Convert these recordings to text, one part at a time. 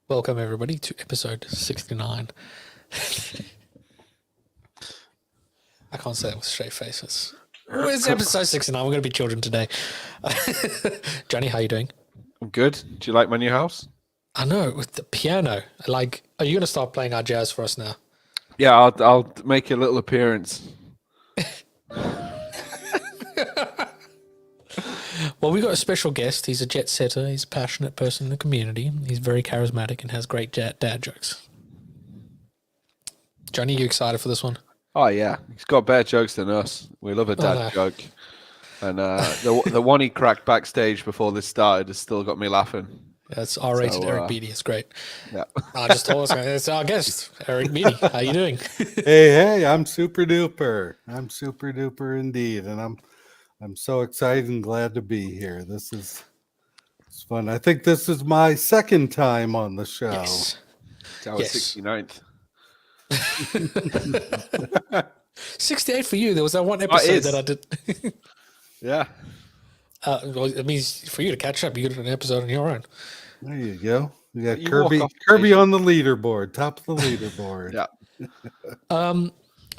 Welcome, everybody, to episode 69. I can't say it with straight faces. It's episode 69. We're going to be children today. Johnny, how you doing? I'm good. Do you like my new house? I know, with the piano. Are you going to start playing our jazz for us now? Yeah, I'll make a little appearance. Well, we got a special guest. He's a jet setter. He's a passionate person in the community. He's very charismatic and has great dad jokes. Johnny, you excited for this one? Oh yeah, he's got better jokes than us. We love a dad joke, and the one he cracked backstage before this started has still got me laughing. That's R-rated Eric Beatty. It's great. Yeah, I just told us it's our guest, Eric Beatty. How you doing? Hey, I'm super duper. I'm super duper indeed, and I'm so excited and glad to be here. It's fun. I think this is my second time on the show. Yes. it's our 69th. 68 for you. There was that one episode that I did. Yeah. Well, it means for you to catch up, you get an episode on your own. There you go. We got You Kirby on the leaderboard, top of the leaderboard. Yeah.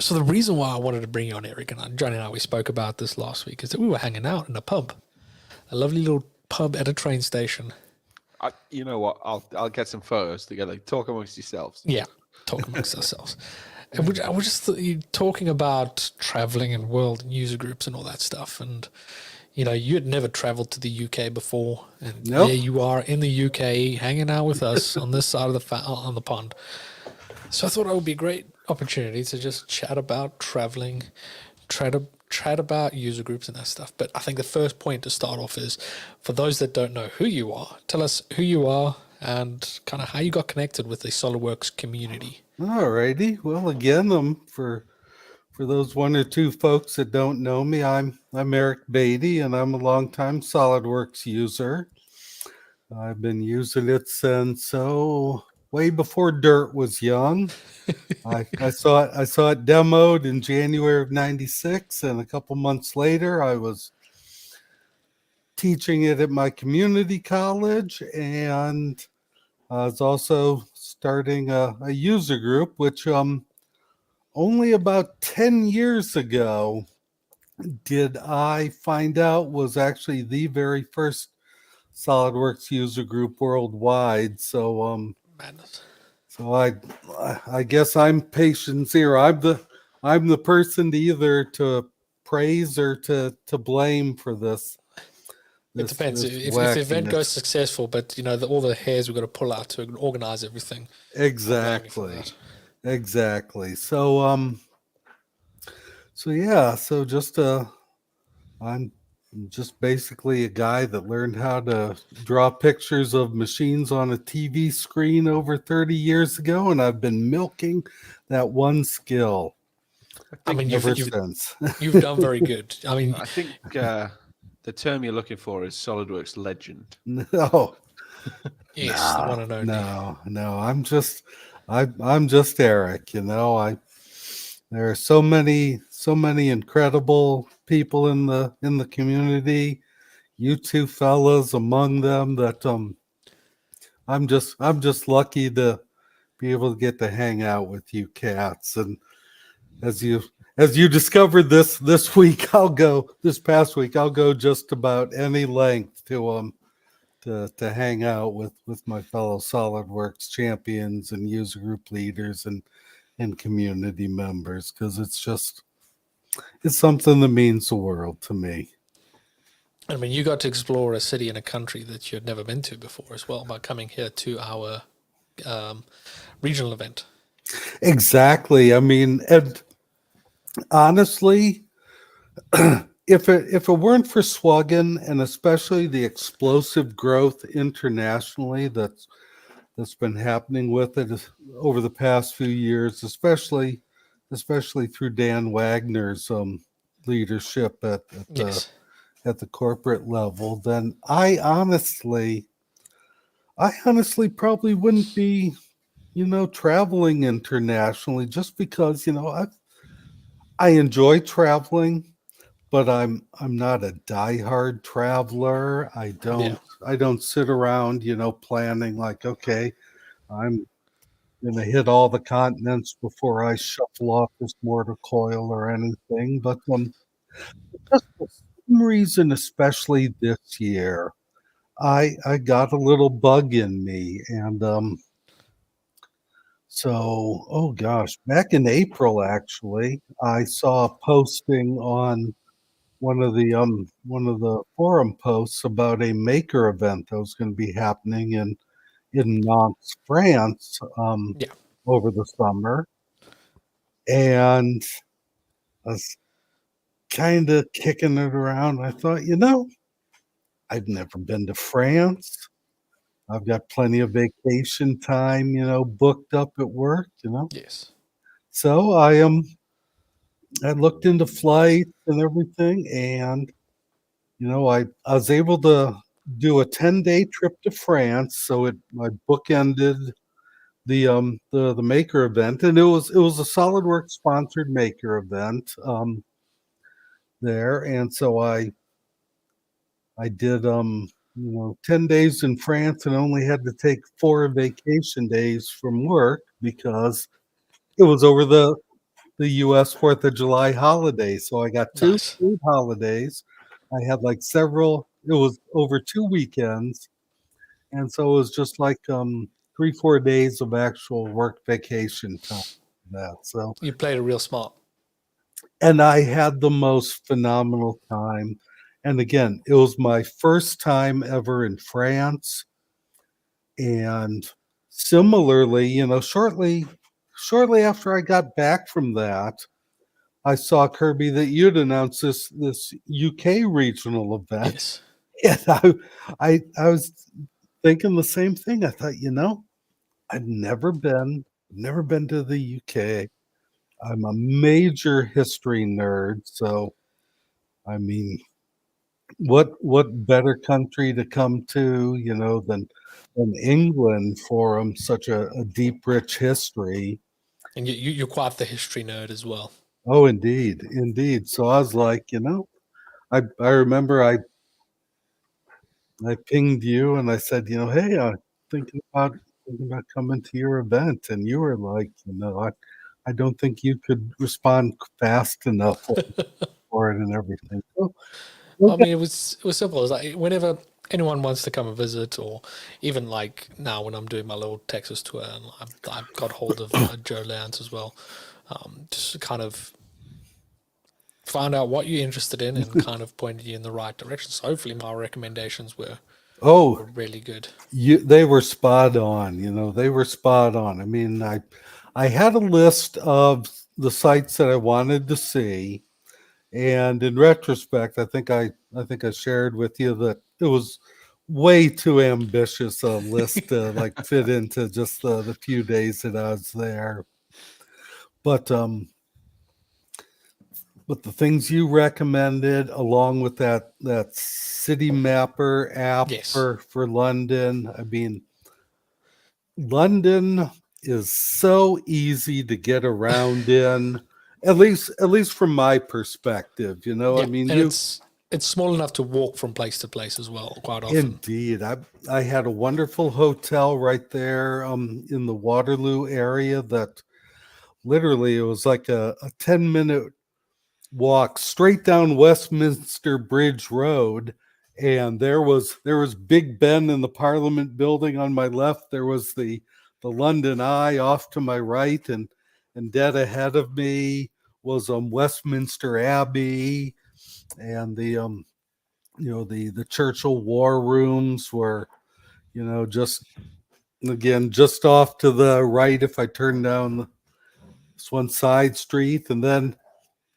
So the reason why I wanted to bring you on, Eric, and Johnny and I, we spoke about this last week, is that we were hanging out in a pub, a lovely little pub at a train station. You know what? I'll get some photos together. Talk amongst yourselves. Yeah, talk amongst ourselves. And we're just talking about traveling and world and user groups and all that stuff. And, you know, you had never traveled to the UK before. And Nope. There you are in the UK hanging out with us on this side of on the pond. So I thought it would be a great opportunity to just chat about traveling, chat about user groups and that stuff. But I think the first point to start off is, for those that don't know who you are, tell us who you are and kind of how you got connected with the SolidWorks community. Alrighty. Well, again, for those one or two folks that don't know me, I'm Eric Beatty, and I'm a longtime SolidWorks user. I've been using it since way before dirt was young. I saw it demoed in January of '96, and a couple months later, I was teaching it at my community college, and I was also starting a user group, which only about 10 years ago did I find out was actually the very first SolidWorks user group worldwide. So Madness. so I guess I'm patient zero. I'm the person to either to praise or to blame for this. It depends. If the event goes successful, but you know all the hairs we've got to pull out to organize everything. Exactly. So yeah. So just I'm just basically a guy that learned how to draw pictures of machines on a TV screen over 30 years ago, and I've been milking that one skill. I mean, ever since. You've done very good. I mean, I think the term you're looking for is SolidWorks legend. No. Yes, the one and only. No. I'm just Eric. You know, there are so many incredible people in the community. You two fellas among them that I'm just lucky to be able to get to hang out with you cats. And as you discovered this past week, I'll go just about any length to hang out with my fellow SolidWorks champions and user group leaders and community members, because it's something that means the world to me. I mean, you got to explore a city and a country that you had never been to before as well by coming here to our regional event. Exactly. I mean, and honestly, if it weren't for Swuggen, and especially the explosive growth internationally that's been happening with it over the past few years, especially through Dan Wagner's leadership at the corporate level, then I honestly probably wouldn't be, traveling internationally, just because, I enjoy traveling, but I'm not a diehard traveler. I don't sit around, planning like, okay, I'm gonna hit all the continents before I shuffle off this mortal coil or anything. But just for some reason, especially this year, I got a little bug in me, and so oh gosh, back in April actually, I saw a posting on one of the forum posts about a maker event that was going to be happening in Nantes, France, Yeah. over the summer, and I was kind of kicking it around. I thought, I've never been to France. I've got plenty of vacation time, booked up at work. Yes. So I looked into flights and everything, and I was able to do a 10-day trip to France. So I bookended the maker event, and it was a SolidWorks sponsored maker event there, and so I did 10 days in France and only had to take 4 vacation days from work because it was over the US 4th of July holiday. So I got 2 Nice. paid holidays. I had like it was over 2 weekends. And so it was just like 3-4 days of actual work vacation time. That so You played it real smart. and I had the most phenomenal time. And again, it was my first time ever in France. And similarly, shortly after I got back from that, I saw, Kirby, that you'd announced this UK regional event. Yes. And I was thinking the same thing. I thought, I've never been to the UK. I'm a major history nerd, so I mean, what better country to come to, than England for such a deep, rich history. And you're quite the history nerd as well. Oh, indeed, indeed. So I was like, I remember I pinged you and I said, hey, I'm thinking about coming to your event, and you were like, I don't think you could respond fast enough for it and everything. So, I mean, it was simple. It was like whenever anyone wants to come and visit, or even like now when I'm doing my little Texas tour, and I've got hold of Joe Lance as well, just to kind of find out what you're interested in and kind of pointed you in the right direction. So hopefully my recommendations were really good. They were spot on. They were spot on. I mean, I had a list of the sites that I wanted to see, and in retrospect, I think I shared with you that it was way too ambitious a list to like fit into just the few days that I was there. But the things you recommended, along with that City Mapper app Yes. for London, I mean, London is so easy to get around in, at least from my perspective. Yeah, I mean, and it's small enough to walk from place to place as well, quite often. Indeed, I had a wonderful hotel right there in the Waterloo area that literally it was like a 10-minute walk straight down Westminster Bridge Road, and there was Big Ben in the Parliament building on my left. There was the London Eye off to my right, and dead ahead of me was Westminster Abbey, and the the Churchill War Rooms were just off to the right if I turn down this one side street, and then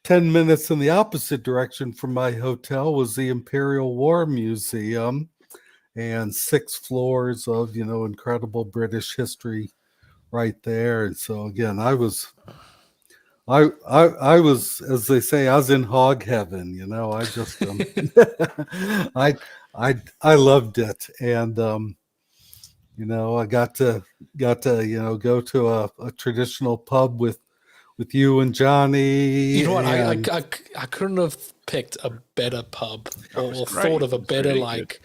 10 minutes in the opposite direction from my hotel was the Imperial War Museum, and 6 floors of, incredible British history right there. And so again, I was, as they say, I was in hog heaven, I just, I loved it. And, I got to, go to a traditional pub with you and Jonny. You know what? I couldn't have picked a better pub or thought of a better really good.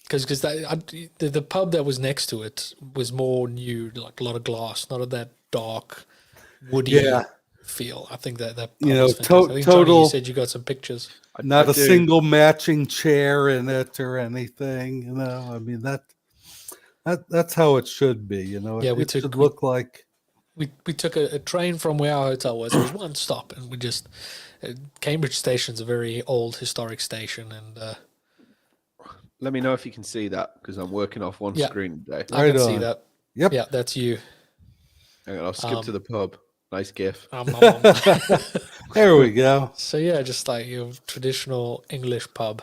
because the pub that was next to it was more new, like a lot of glass, not of that dark, woody Yeah. feel. I think that pub You know, was fantastic. I think Johnny, you total. said you got some pictures. Not I a do. single matching chair in it or anything. You know, I mean that's how it should be. You know, Yeah, it should look like. We took a train from where our hotel was. It was one stop, and we just Cambridge Station's a very old historic station, and Let me know if you can see that because I'm working off one Yeah. screen today. I can see that. Yep. Yeah, that's you. Hang on, I'll skip to the pub. Nice gif. There we go. So yeah, just like your traditional English pub.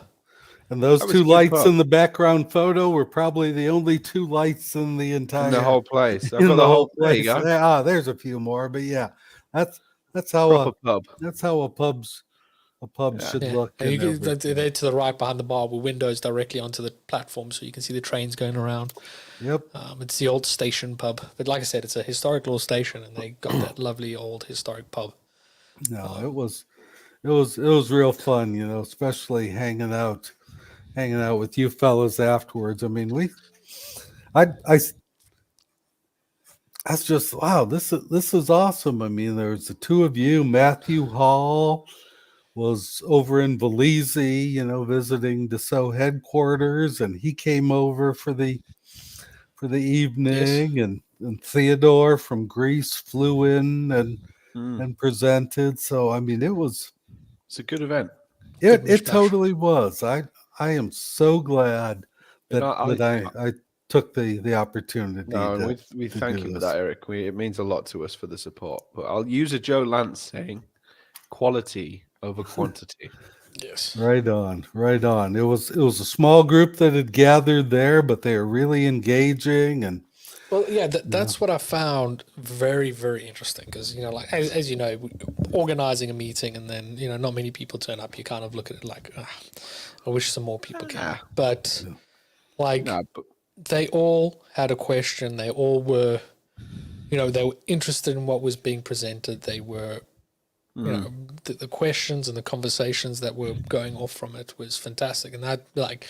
And those That was two a good lights pub. in the background photo were probably the only two lights in the entire In the whole place. I've in got the whole there you place. go. There's a few more, but yeah, that's how Proper pub. that's how a pub should Yeah, look. and you and can, everything. they're to the right behind the bar with windows directly onto the platform, so you can see the trains going around. Yep. It's the old station pub, but like I said, it's a historic little station, and they got that lovely old historic pub. No, it was real fun, you know, especially hanging out with you fellas afterwards. I mean, that's just wow. This is awesome. I mean, there's the two of you. Matthew Hall was over in Belize, you know, visiting Dassault headquarters, and he came over for the evening, and Theodore from Greece flew in and presented. So I mean, It's a good event. it totally was. I am so glad You that know, I took the opportunity. No, to, we to thank do you for this. that, Eric. It means a lot to us for the support. But I'll use a Joe Lance saying, quality over quantity. Yes. Right on. It was a small group that had gathered there, but they were really engaging and Well, yeah, that's what I found very, very interesting because, you know, like as you know, organizing a meeting and then, you know, not many people turn up, you kind of look at it like, I wish some more people came. But like they all had a question. They all were, you know, they were interested in what was being presented. They were, you know, the questions and the conversations that were going off from it was fantastic. And that like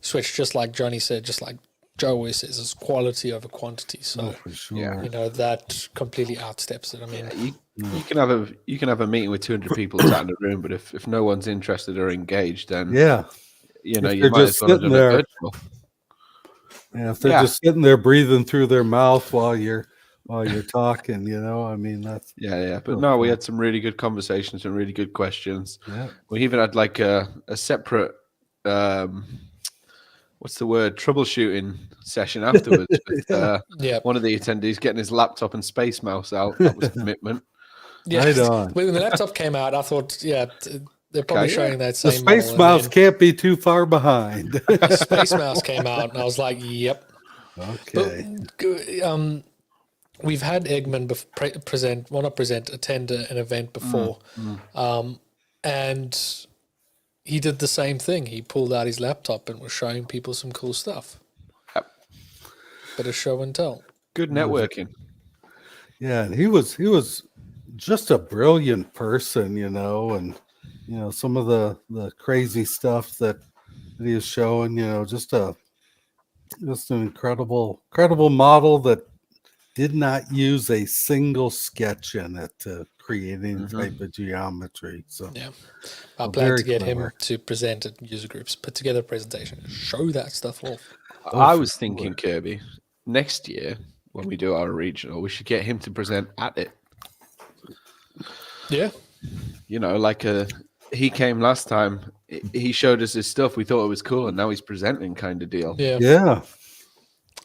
switched, just like Johnny said, just like Joe always says, is quality over quantity. So for sure. you know, that completely outsteps it. I mean, you can have a meeting with 200 people sat in a room, but if no one's interested or engaged, then you know, you might as well have done it virtual. Yeah, if they're just sitting there breathing through their mouth while you're talking, you know, I mean that's But no, we had some really good conversations and really good questions. Yeah. We even had like a separate what's the word, troubleshooting session afterwards with one of the attendees getting his laptop and Space Mouse out. That was commitment. Yeah, right on. When the laptop came out, I thought, they're probably showing that The same Space model, Mouse can't be too far behind. the Space Mouse came out, and I was like, yep. Okay. But, we've had Eggman attend an event before, and he did the same thing. He pulled out his laptop and was showing people some cool stuff. Yep. Bit of show and tell. Good networking. Yeah, and he was just a brilliant person, you know, and you know some of the crazy stuff that he was showing, you know, just an incredible model that did not use a single sketch in it to create any type of geometry. So yeah, I plan to get him to present at user groups, put together a presentation, show that stuff off. I was thinking, Kirby, next year when we do our regional, we should get him to present at it. Yeah. You know, like he came last time. He showed us his stuff. We thought it was cool, and now he's presenting kind of deal. Yeah. Yeah.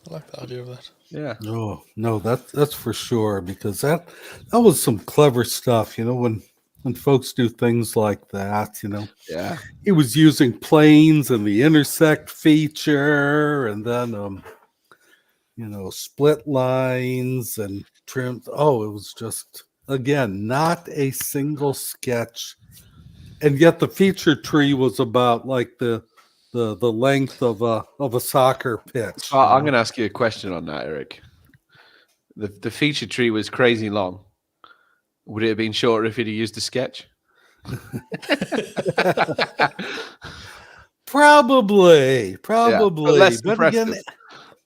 I like the idea of that. Yeah. No, that's for sure, because that was some clever stuff, you know, when folks do things like that, you know. Yeah. He was using planes and the intersect feature, and then you know, split lines and trimmed. Oh, it was just, again, not a single sketch. And yet the feature tree was about like the length of a soccer pitch. I'm going to ask you a question on that, Eric. The feature tree was crazy long. Would it have been shorter if he'd used a sketch? Probably, But less but impressive. again,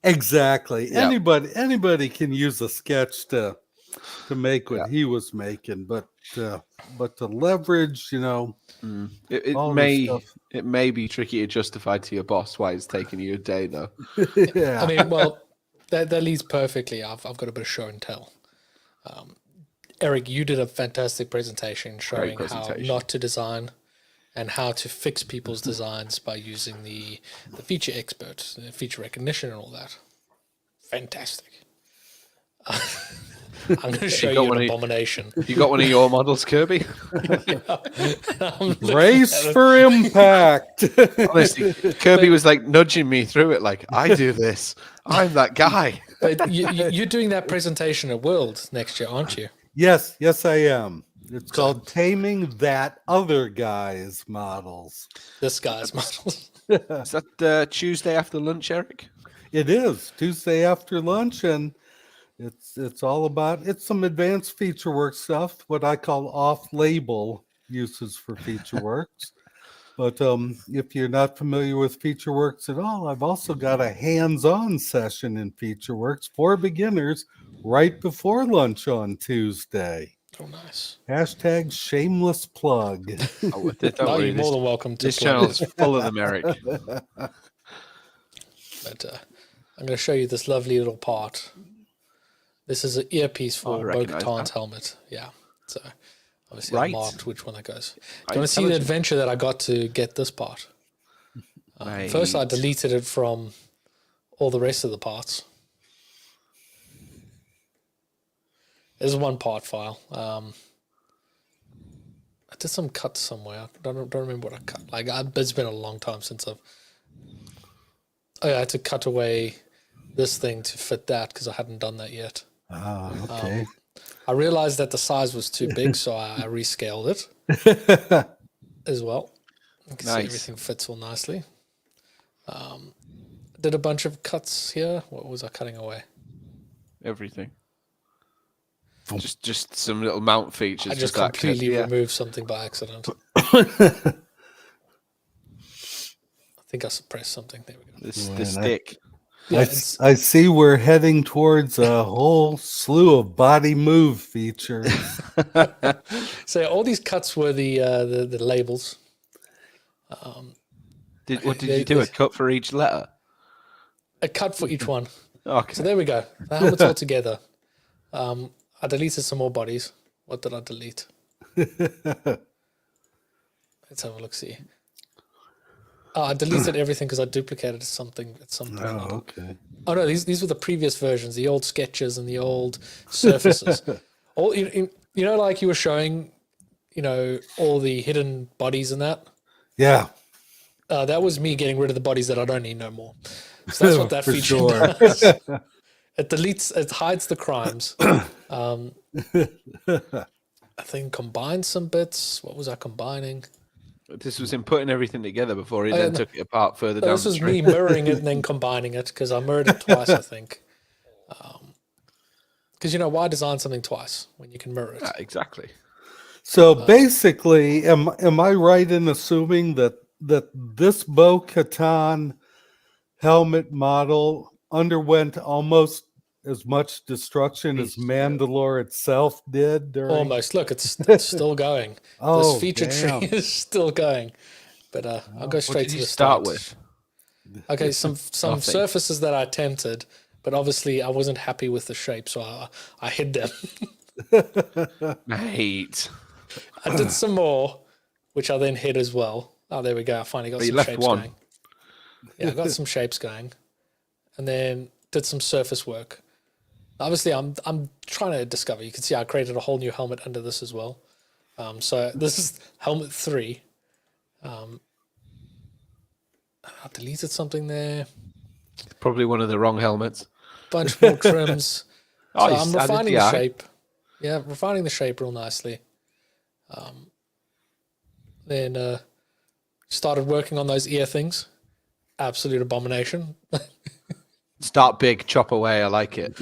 exactly. Yeah. Anybody can use a sketch to make what he was making, but to leverage, It all this stuff. may be tricky to justify to your boss why it's taking you a day though. Yeah. I mean, well, that leads perfectly. I've got a bit of show and tell. Eric, you did a fantastic presentation showing how not to design and how to fix people's designs by using the feature expert, the feature recognition, and all that. Fantastic. I'm going to show you an abomination. You got one of your models, Kirby? Race for impact. Honestly, Kirby was like nudging me through it, like, I do this. I'm that guy. But you're doing that presentation at World next year, aren't you? Yes, I am. It's called Taming That Other Guy's Models. This guy's models. Is that Tuesday after lunch, Eric? It is Tuesday after lunch, and it's all about some advanced feature work stuff, what I call off-label uses for feature works. But if you're not familiar with feature works at all, I've also got a hands-on session in feature works for beginners right before lunch on Tuesday. Oh, nice. Hashtag shameless plug. Oh, you're more than welcome to this plug channel it. is full of them, Eric. But I'm going to show you this lovely little part. This is an earpiece for Bo-Katan's helmet. Yeah. So obviously I marked which one that goes. Do you want to see the adventure that I got to get this part? First I deleted it from all the rest of the parts. There's one part file. I did some cuts somewhere. I don't remember what I cut. Like it's been a long time since I've. I had to cut away this thing to fit that because I hadn't done that yet. Oh, okay. I realized that the size was too big, so I rescaled it as well. You can see everything fits all nicely. Did a bunch of cuts here. What was I cutting away? Everything. Just some little mount features. I just completely removed something by accident. I think I suppressed something. There we go. The stick. Yeah, I see we're heading towards a whole slew of body move features. So all these cuts were the labels. What did you do? A cut for each letter? A cut for each one. Okay. So there we go. The helmet's all together. I deleted some more bodies. What did I delete? Let's have a look. See. I deleted everything because I duplicated something at some point. Oh, okay. Oh no, these were the previous versions, the old sketches and the old surfaces. All like you were showing, all the hidden bodies and that. Yeah. That was me getting rid of the bodies that I don't need no more. So that's what that feature does. It hides the crimes. I think combined some bits. What was I combining? This was him putting everything together before he then took it apart further down. This was me mirroring it and then combining it because I mirrored it twice, I think. Because why design something twice when you can mirror it? Yeah, exactly. So basically, am I right in assuming that this Bo-Katan helmet model underwent almost as much destruction as Mandalore itself did? Almost. Look, it's still going. This feature tree is still going. But I'll go straight to the start. With? Okay, some surfaces that I attempted, but obviously I wasn't happy with the shape, so I hid them. Mate. I did some more, which I then hid as well. Oh, there we go. I finally got some shapes going. Yeah, I got some shapes going. And then did some surface work. Obviously, I'm trying to discover. You can see I created a whole new helmet under this as well. So this is helmet 3. I deleted something there. Probably one of the wrong helmets. Bunch more trims. So I'm refining the shape. Yeah, refining the shape real nicely. Then started working on those ear things. Absolute abomination. Start big, chop away. I like it.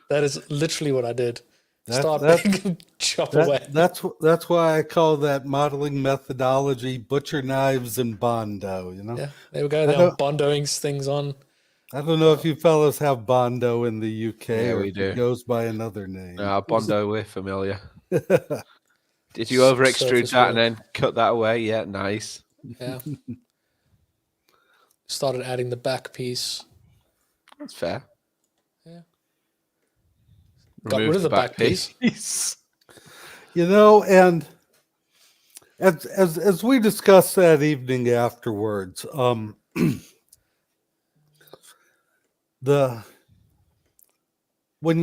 That is literally what I did. Start chop away. That's why I call that modeling methodology butcher knives and Bondo. You know. Yeah, there we go. They're bondoing things on. I don't know if you fellas have Bondo in the UK or we if do. it goes by another name. Bondo, we're familiar. Did you over extrude that and then cut that away? Yeah, nice. Yeah. Started adding the back piece. That's fair. Yeah. Got rid of the back piece. You know, and as we discussed that evening afterwards, when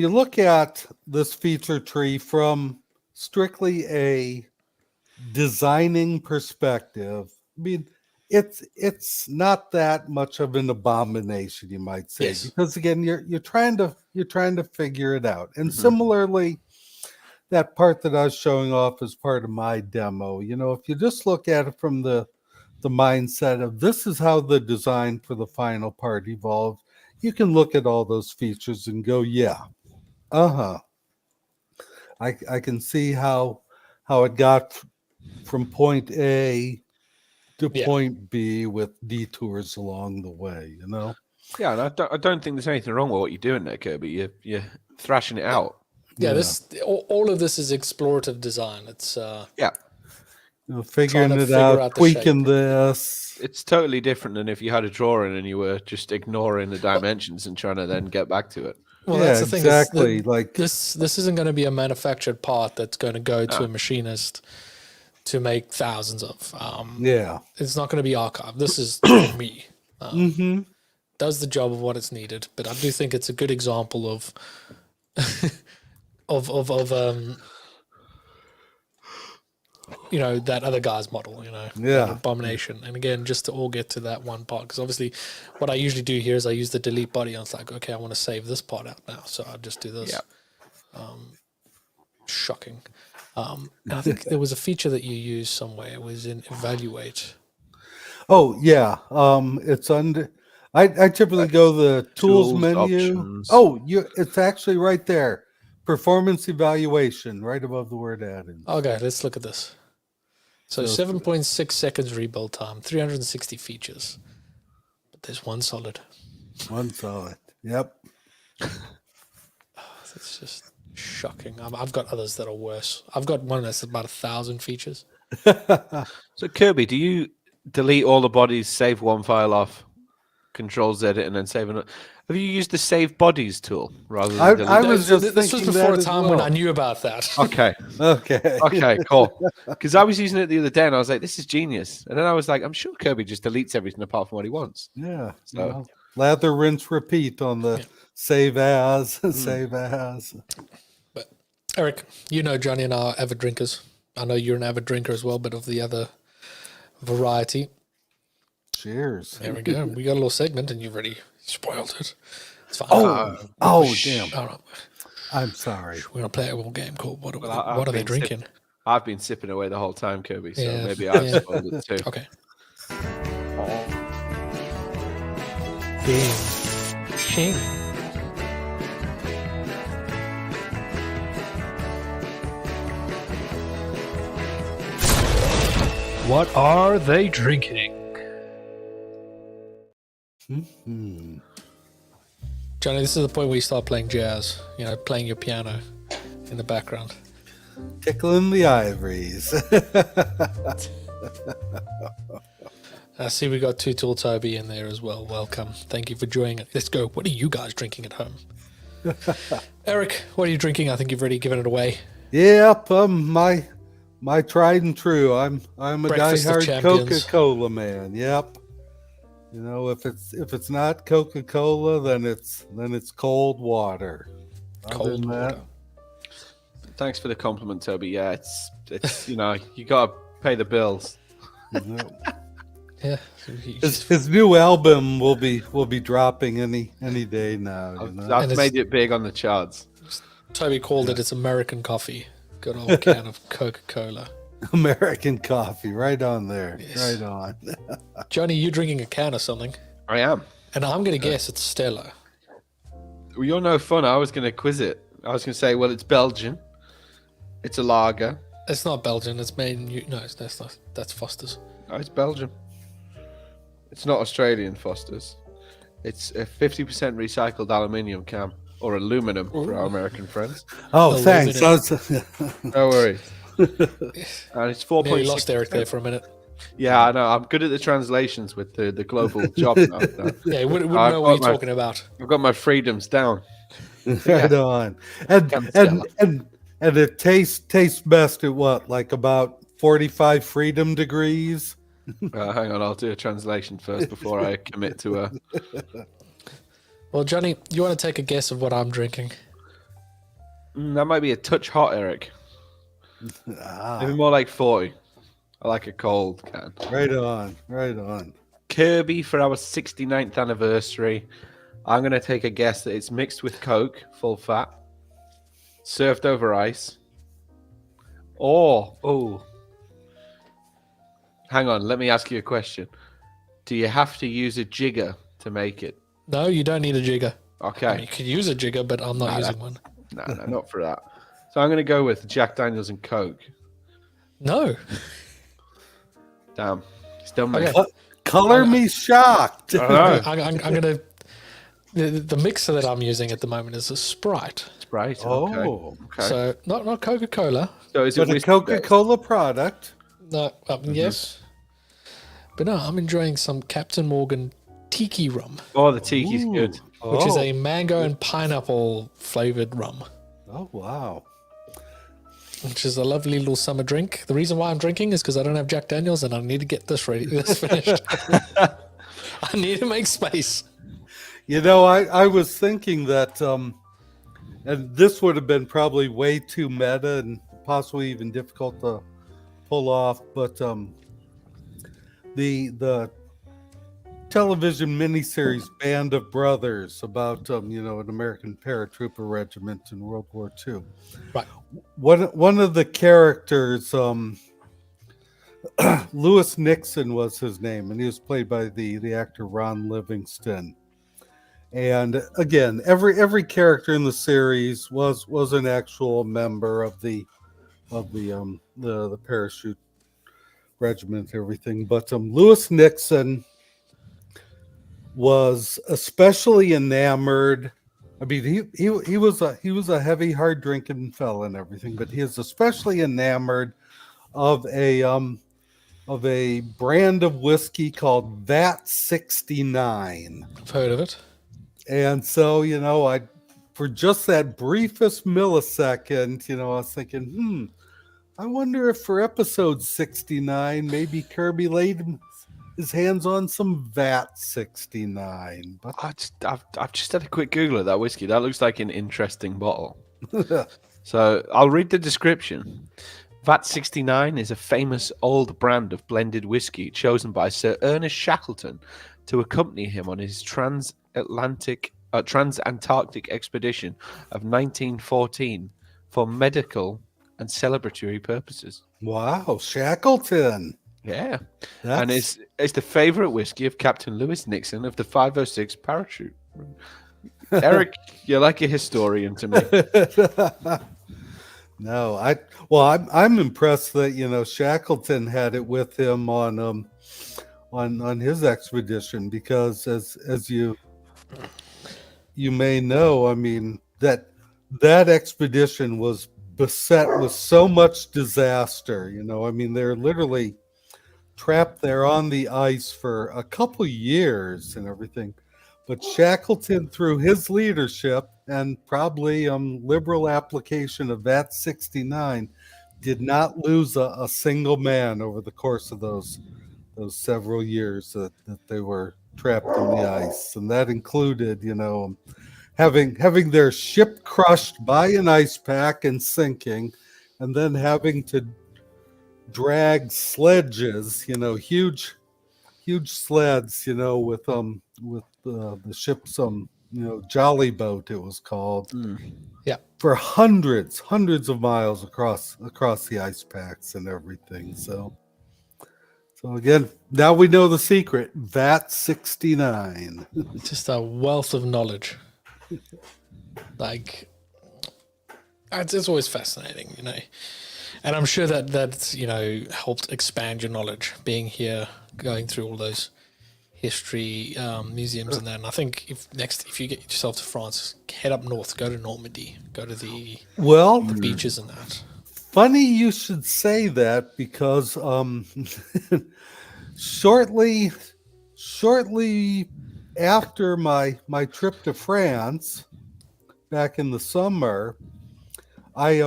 you look at this feature tree from strictly a designing perspective, I mean, it's not that much of an abomination, you might say, yes. because again, you're trying to figure it out. And similarly, that part that I was showing off as part of my demo, you know, if you just look at it from the mindset of this is how the design for the final part evolved, you can look at all those features and go, yeah, I can see how it got from point A to point B with detours along the way, you know? Yeah, and I don't think there's anything wrong with what you're doing there, Kirby. You're thrashing it out. Yeah, all of this is explorative design. It's you know, figuring it out, tweaking this. It's totally different than if you had a drawing and you were just ignoring the dimensions and trying to then get back to it. Well, that's the thing. Exactly. Like this isn't going to be a manufactured part that's going to go to a machinist to make thousands of. It's not going to be archived. This is for me. Does the job of what it's needed, but I do think it's a good example of you know, that other guy's model, you know, abomination. And again, just to all get to that one part, because obviously what I usually do here is I use the delete body. I was like, okay, I want to save this part out now, so I'll just do this. Shocking. And I think there was a feature that you used somewhere. It was in evaluate. Oh yeah, it's under. I typically go the tools menu. Options. It's actually right there. Performance evaluation, right above the word added. Okay, let's look at this. So 7.6 seconds rebuild time, 360 features. But there's one solid. One solid. Yep. It's just shocking. I've got others that are worse. I've got one that's about 1,000 features. So Kirby, do you delete all the bodies, save one file off, Control Z it, and then save another? Have you used the Save Bodies tool rather than delete? I was just this was before a time when I knew about that. Okay. Okay, cool. Because I was using it the other day and I was like, this is genius. And then I was like, I'm sure Kirby just deletes everything apart from what he wants. Yeah. So lather, rinse, repeat on the save as, save as. But Eric, you know Johnny and I are avid drinkers. I know you're an avid drinker as well, but of the other variety. Cheers. There we go. We got a little segment and you've already spoiled it. It's fine. Damn. Oh, I'm sorry. we're going to play a little game called What Are They Drinking? I've been sipping away the whole time, Kirby, so maybe I've spoiled it too. Okay. King. What are they drinking? Johnny, this is the point where you start playing jazz, you know, playing your piano in the background. Tickling the ivories. I see we got Two Tool Toby in there as well. Welcome. Thank you for joining it. Let's go. What are you guys drinking at home? Eric, what are you drinking? I think you've already given it away. Yep, my tried and true. I'm a Breakfast of diehard champions. Coca-Cola man. Yep. You know, if it's not Coca-Cola, then it's cold water. Cold water. Thanks for the compliment, Toby. Yeah, it's you know, you gotta pay the bills. Yeah. His new album will be dropping any day now. You know? I've made it big on the charts. Toby called it. It's American coffee. Good old can of Coca-Cola. American coffee, right on there. Yes. Right on. Johnny, you drinking a can of something? I am. And I'm going to guess it's Stella. Well, you're no fun. I was going to quiz it. I was going to say, well, it's Belgian. It's a lager. It's not Belgian. It's made in no. That's not. That's Foster's. Oh, it's Belgian. It's not Australian Foster's. It's a 50% recycled aluminium can or aluminum for our American friends. Oh, Aluminum. thanks. No worries. And it's 4.6. Nearly lost Eric there for a minute. Yeah, I know. I'm good at the translations with the global job now. Yeah, he wouldn't I've know what got you're talking about. I've got my freedoms down. Right on. And it tastes best at what, like about 45 freedom degrees? Hang on, I'll do a translation first before I commit to a. Well, Johnny, you want to take a guess of what I'm drinking? That might be a touch hot, Eric. Ah, Maybe more like 40. I like a cold can. right on. Kirby for our 69th anniversary. I'm going to take a guess that it's mixed with Coke, full fat, served over ice. Hang on, let me ask you a question. Do you have to use a jigger to make it? No, you don't need a jigger. Okay. I mean, you could use a jigger, but I'm not using one. No, not for that. So I'm going to go with Jack Daniels and Coke. No. Damn. Still me. Okay. Color me shocked. I'm gonna. The mixer that I'm using at the moment is a Sprite. Sprite. Oh. Okay. So not Coca-Cola. So is it But a whiskey Coca-Cola product. No, yes. But no, I'm enjoying some Captain Morgan Tiki rum, based? Oh, the tiki's good. which is a mango and pineapple flavored rum, Oh, wow. which is a lovely little summer drink. The reason why I'm drinking is because I don't have Jack Daniels and I need to get this ready. This finished. I need to make space. You know, I was thinking that, and this would have been probably way too meta and possibly even difficult to pull off, but the television miniseries Band of Brothers about an American paratrooper regiment in World War II. Right. One of the characters, Lewis Nixon was his name, and he was played by the actor Ron Livingston. And again, every character in the series was an actual member of the parachute regiment and everything. But Lewis Nixon was especially enamored. I mean, he was a heavy, hard drinking fella and everything, but he is especially enamored of a brand of whiskey called VAT 69. I've heard of it. And so, for just that briefest millisecond, I was thinking, I wonder if for episode 69, maybe Kirby laid his hands on some VAT 69. But I've just had a quick Google of that whiskey. That looks like an interesting bottle. So I'll read the description. VAT 69 is a famous old brand of blended whiskey chosen by Sir Ernest Shackleton to accompany him on his transantarctic expedition of 1914 for medical and celebratory purposes. wow, Shackleton. Yeah. And it's the favorite whiskey of Captain Lewis Nixon of the 506 parachute. Eric, you're like a historian to me. No, I'm impressed that Shackleton had it with him on his expedition, because as you may know, I mean that expedition was beset with so much disaster. I mean, they're literally trapped there on the ice for a couple years and everything. But Shackleton, through his leadership and probably liberal application of VAT 69, did not lose a single man over the course of those several years that they were trapped on the ice. And that included, having their ship crushed by an ice pack and sinking, and then having to drag sledges, huge sleds, with the ship's jolly boat, it was called. Yeah. For hundreds of miles across the ice packs and everything. So again, now we know the secret. VAT 69. Just a wealth of knowledge. Like, it's always fascinating, and I'm sure that's helped expand your knowledge being here, going through all those history museums and that. And I think if you get yourself to France, head up north, go to Normandy, go to the Well, beaches and that. funny you should say that because shortly after my trip to France back in the summer, I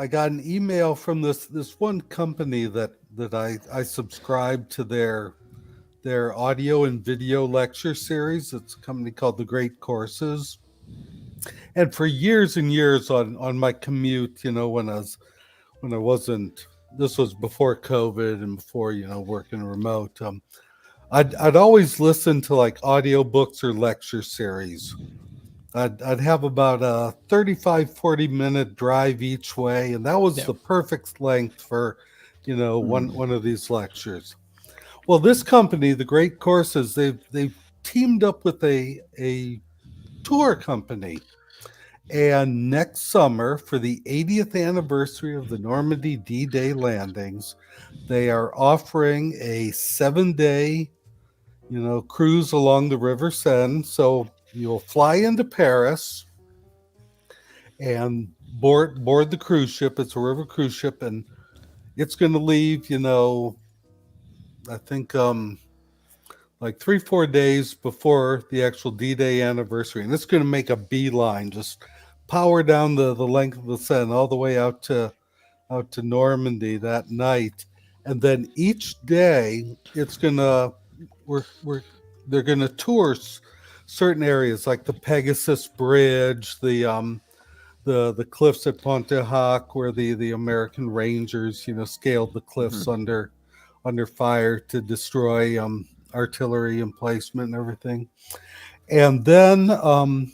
got an email from this one company that I subscribe to their audio and video lecture series. It's a company called The Great Courses. And for years and years on my commute, when I wasn't, this was before COVID and before, working remote, I'd always listen to like audiobooks or lecture series. I'd have about a 40-minute drive each way, and that was the perfect length for, one of these lectures. Well, this company, The Great Courses, they've teamed up with a tour company, and next summer, for the 80th anniversary of the Normandy D-Day landings, they are offering a 7-day, cruise along the River Seine. So you'll fly into Paris and board the cruise ship. It's a river cruise ship, and it's going to leave, I think like 3-4 days before the actual D-Day anniversary. And it's going to make a beeline, just power down the length of the Seine all the way out to Normandy that night. And then each day it's going to, they're going to tour certain areas like the Pegasus Bridge, the cliffs at Pontefract, where the American Rangers, scaled the cliffs under fire to destroy artillery emplacement and everything. And then on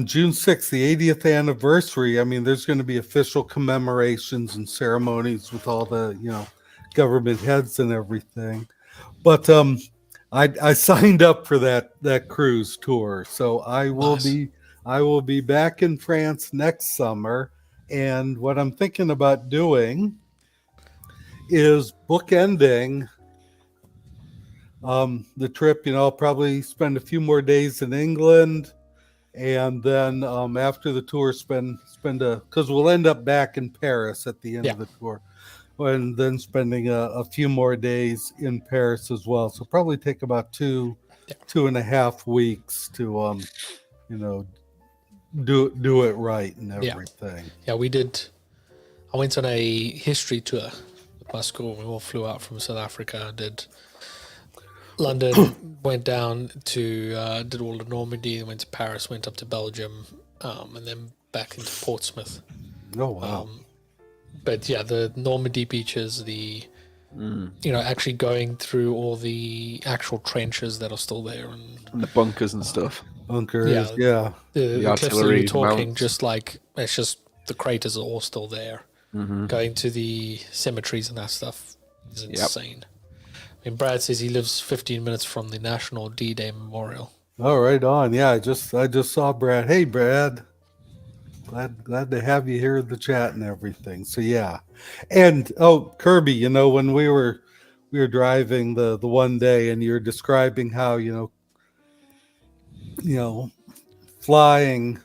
June 6th, the 80th anniversary, there's going to be official commemorations and ceremonies with all the government heads and everything. But I signed up for that cruise tour, so I will be back in France next summer. And what I'm thinking about doing is bookending the trip. I'll probably spend a few more days in England, and then after the tour, because we'll end up back in Paris at the end of the tour, and then spending a few more days in Paris as well. So probably take about 2.5 weeks to do it right and everything. Yeah, we did. I went on a history tour with my school. We all flew out from South Africa, did London, went down to, did all of Normandy, went to Paris, went up to Belgium, and then back into Portsmouth. Oh, wow. But yeah, the Normandy beaches, actually going through all the actual trenches that are still there. And the bunkers and stuff. Bunkers, yeah. The cliffs that artillery you're talking, mounts. just like, it's just the craters are all still there. Going to the cemeteries and that stuff is insane. Brad says he lives 15 minutes from the National D-Day Memorial. Oh, right on. Yeah, I just saw Brad. Hey, Brad. Glad to have you here in the chat and everything. So yeah. And Kirby, when we were driving the one day, and you're describing how, flying,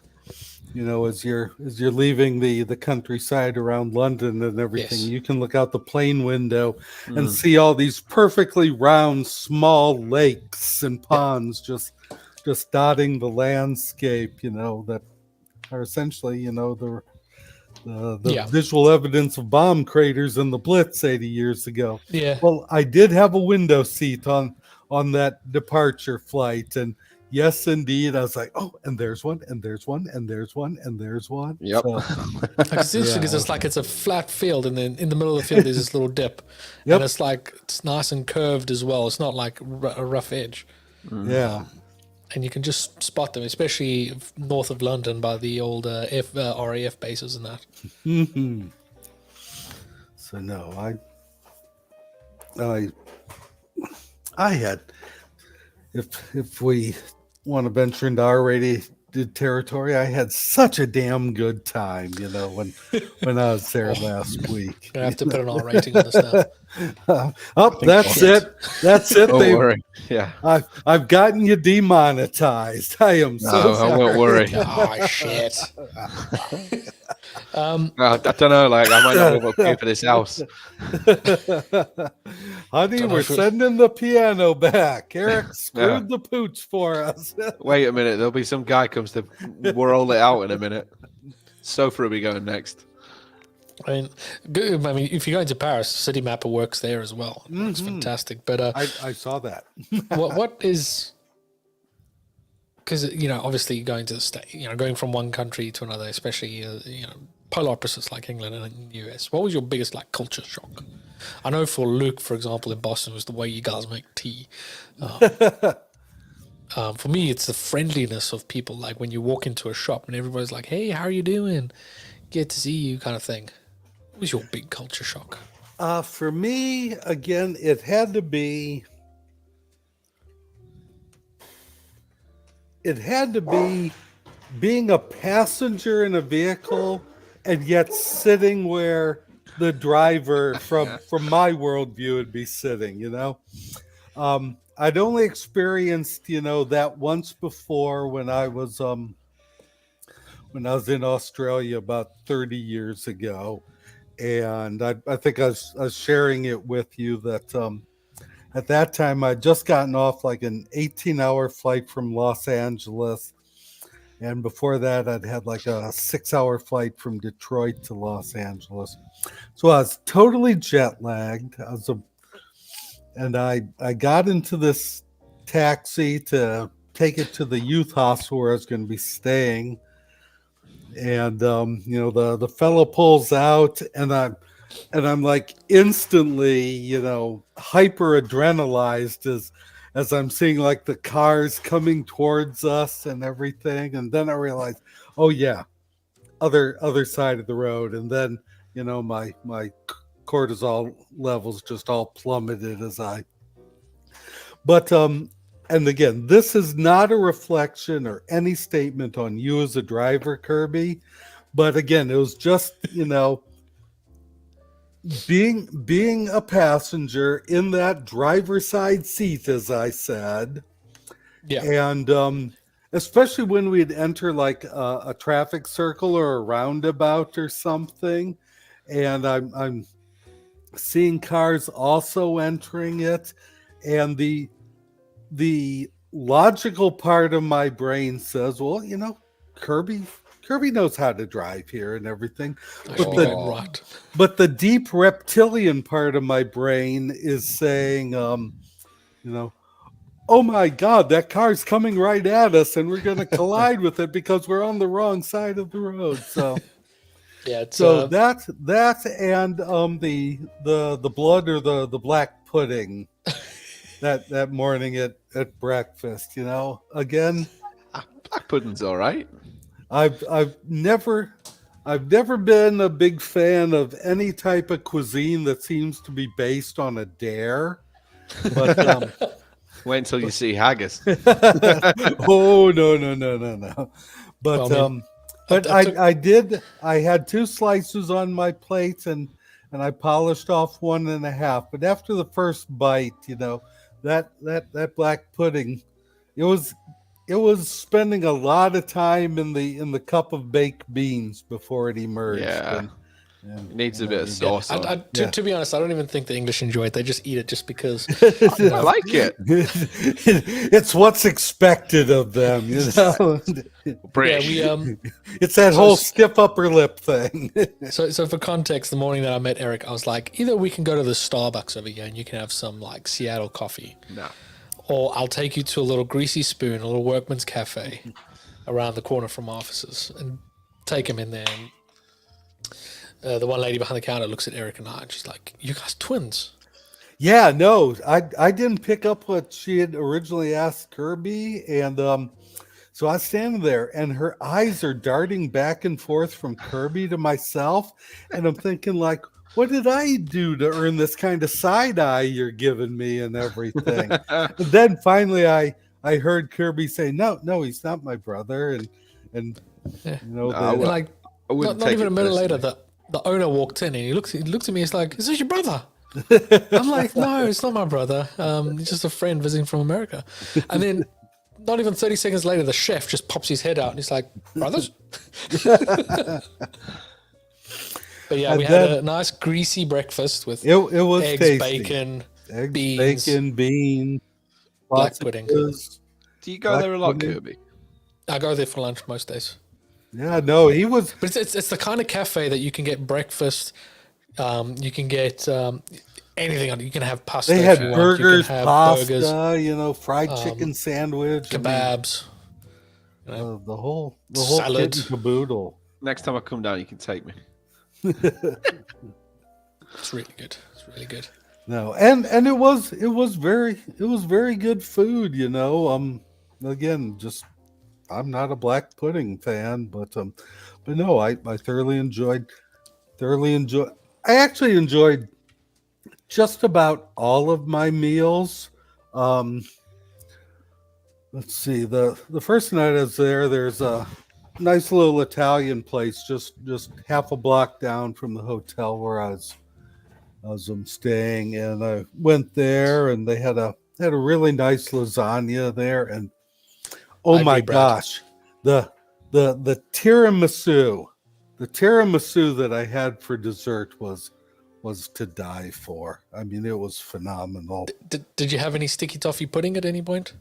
as you're leaving the countryside around London and everything, you can look out the plane window and see all these perfectly round small lakes and ponds just dotting the landscape, that are essentially, the visual evidence of bomb craters in the Blitz 80 years ago. Yeah. Well, I did have a window seat on that departure flight, and yes, indeed, I was like, oh, and there's one, and there's one, and there's one, and there's one. Yep. So, It's interesting because it's a flat field, and then in the middle of the field there's this little dip, and it's nice and curved as well. It's not like a rough edge. Yeah. And you can just spot them, especially north of London by the old RAF bases and that. Mm-hmm. So no, I had, if we want to venture into R-rated did territory. I had such a damn good time, when I was there last week. Gonna have to put an R rating on this now. That's Shit. it. That's it. Don't worry. Yeah. I've gotten you demonetized. I am so No, I sorry. won't worry. Oh shit. I don't know. Like, I might not be able to pay for this house. Honey, we're sending the piano back. Eric screwed the pooch for us. Wait a minute. There'll be some guy comes to whirl it out in a minute. Sofa will be going next. I mean, good. I mean, if you're going to Paris, City Mapper works there as well. It's fantastic. But I saw that. what is? Because obviously going to the state, going from one country to another, especially polar opposites like England and the US. What was your biggest culture shock? I know for Luke, for example, in Boston, was the way you guys make tea. For me, it's the friendliness of people. Like when you walk into a shop and everybody's like, "Hey, how are you doing? Good to see you," kind of thing. What was your big culture shock? For me, again, it had to be. It had to be being a passenger in a vehicle and yet sitting where the driver from my worldview would be sitting, I'd only experienced, that once before when I was in Australia about 30 years ago. And I think I was sharing it with you that at that time, I'd just gotten off like an 18-hour flight from Los Angeles. And before that, I'd had like a 6-hour flight from Detroit to Los Angeles. So I was totally jet lagged. And I got into this taxi to take it to the youth hostel where I was going to be staying. And, the fellow pulls out and I'm like instantly, hyper adrenalized as I'm seeing like the cars coming towards us and everything. And then I realized, oh yeah, other side of the road. And then, my cortisol levels just all plummeted but and again, this is not a reflection or any statement on you as a driver, Kirby. But again, it was just, being a passenger in that driver's side seat, as I said. Yeah. And especially when we'd enter like a traffic circle or a roundabout or something. And I'm seeing cars also entering it. And the logical part of my brain says, well, Kirby knows how to drive here and everything. But the deep reptilian part of my brain is saying, oh my God, that car's coming right at us and we're going to collide with it because we're on the wrong side of the road. So yeah, that and the blood or the black pudding that morning at breakfast, again, Black pudding's all right. I've never been a big fan of any type of cuisine that seems to be based on a dare. But wait until you see haggis. Oh no. But I had 2 slices on my plate and I polished off 1.5. But after the first bite, that black pudding, it was spending a lot of time in the cup of baked beans before it emerged. Yeah. It needs a bit of sauce. To be honest, I don't even think the English enjoy it. They just eat it just because. I like it. It's what's expected of them, British. Yeah, it's that whole stiff upper lip thing. So for context, the morning that I met Eric, I was like, either we can go to the Starbucks over here and you can have some like Seattle coffee. No. Or I'll take you to a little Greasy Spoon, a little workman's cafe around the corner from our offices and take him in there. And the one lady behind the counter looks at Eric and I and she's like, "You guys twins?" Yeah, no, I didn't pick up what she had originally asked Kirby. And so I was standing there and her eyes are darting back and forth from Kirby to myself. And I'm thinking like, what did I do to earn this kind of side eye you're giving me and everything? And then finally I heard Kirby say, no, he's not my brother. And Yeah. they, I And like, I wouldn't not take even it a minute later, personally. the owner walked in and he looks at me. He's like, "Is this your brother?" I'm like, "No, it's not my brother. He's just a friend visiting from America." And then, not even 30 seconds later, the chef just pops his head out and he's like, "Brothers." But yeah, And we had then- a nice greasy breakfast with it was eggs, tasty. bacon, Eggs, beans, bacon, beans, black pudding. sausages. Do you go Black there a lot, pudding. Kirby? I go there for lunch most days. Yeah, no, he was. But it's the kind of cafe that you can get breakfast. You can get anything on it. You can have pasta. They if had you want. burgers, You can have pasta, burgers, fried chicken sandwich, kebabs. the whole Salad. kit and caboodle. Next time I come down, you can take me. It's really good. It's really good. No, and it was very good food. Again, just I'm not a black pudding fan, but no, I thoroughly enjoyed. I actually enjoyed just about all of my meals. Let's see. The first night I was there, there's a nice little Italian place just half a block down from the hotel where I was staying, and I went there, and they had a really nice lasagna there, and oh Ivory my bread. gosh, the tiramisu, that I had for dessert was to die for. I mean, it was phenomenal. Did you have any sticky toffee pudding at any point?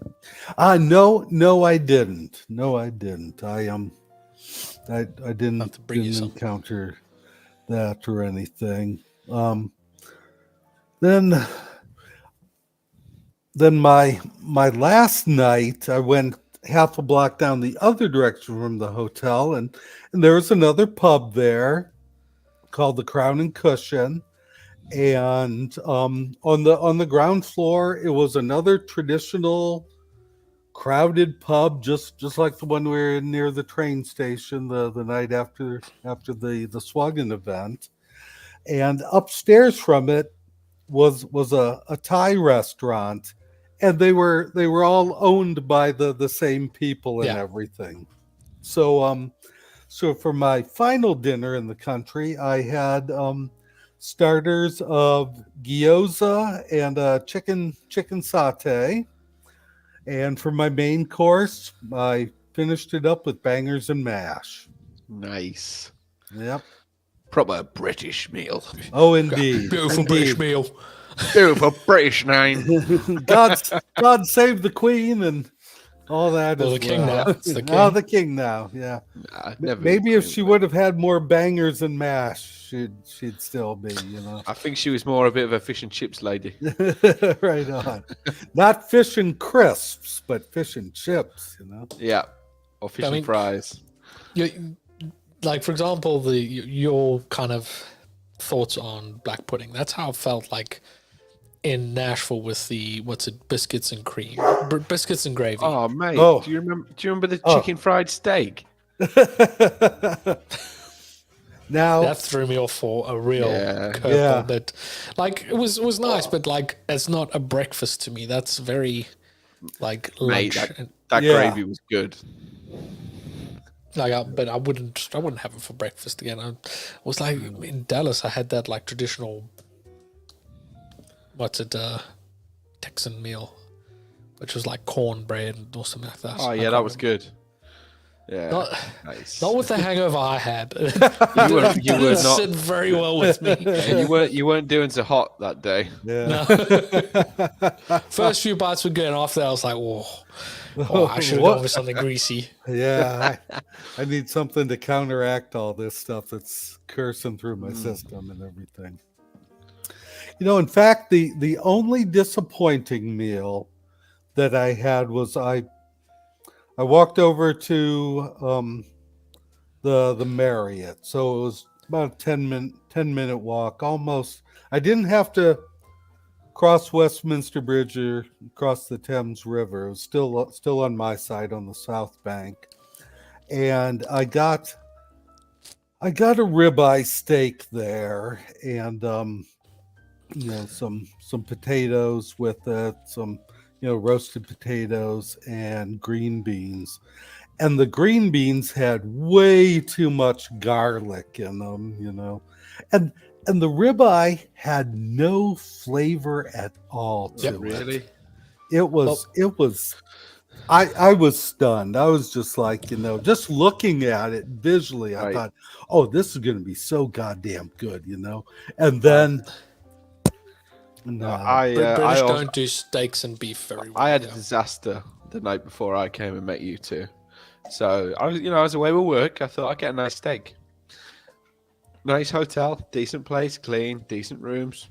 No, I didn't. I didn't, Have to bring you some. encounter that or anything. Then my last night, I went half a block down the other direction from the hotel, and there was another pub there called the Crown and Cushion. And on the ground floor, it was another traditional crowded pub, just like the one we were in near the train station the night after the Swagan event. And upstairs from it was a Thai restaurant, and they were all owned by the same people and Yeah. everything. So for my final dinner in the country, I had starters of gyoza and chicken satay, and for my main course, I finished it up with bangers and mash. Nice. Yep. Proper British meal. Oh, indeed. Beautiful British meal. Beautiful British name. God save the Queen and all that. Well, as the king now. It's the Oh, king. the king now. Yeah. I'd never Maybe eat if she Queen, would have had more bangers and mash, she'd still be, I think she was more a bit of a fish and chips lady. Right on. Not fish and crisps, but fish and chips. Yeah. Or fish I mean- and fries. Like, for example, your kind of thoughts on black pudding. That's how it felt like in Nashville with the biscuits and cream, biscuits and gravy. Oh, mate. Oh. Do you remember the Oh. chicken fried steak? Now, That threw me off for a real Yeah. curveball. Yeah. But like it was nice, but like it's not a breakfast to me. That's very like Mate, lunch. that Yeah. gravy was good. But I wouldn't have it for breakfast again. I was like in Dallas, I had that like traditional, Texan meal, which was like cornbread or something like that. Oh, I yeah, can't that was remember. good. Yeah. Nice. Not with the hangover I had. You were Didn't not. sit very well with me. Yeah, you weren't doing so hot that day. yeah. First few bites were good, and after that, I was like, "Oh, I should have What? gone with something greasy." Yeah, I need something to counteract all this stuff that's coursing through my system and everything. In fact, the only disappointing meal that I had was I walked over to the Marriott, so it was about a 10-minute walk almost. I didn't have to cross Westminster Bridge or cross the Thames River. It was still on my side on the south bank, and I got a ribeye steak there, and some potatoes with it, some roasted potatoes and green beans, and the green beans had way too much garlic in them, and the ribeye had no flavor at all to Yep. it. Really? It was. I was stunned. I was just like, just looking at it visually, I Right. thought, oh, this is going to be so goddamn good, And then, no, British also- don't do steaks and beef very well. I had a yeah. disaster the night before I came and met you two. So I was away with work. I thought I'd get a nice steak. Nice hotel, decent place, clean, decent rooms.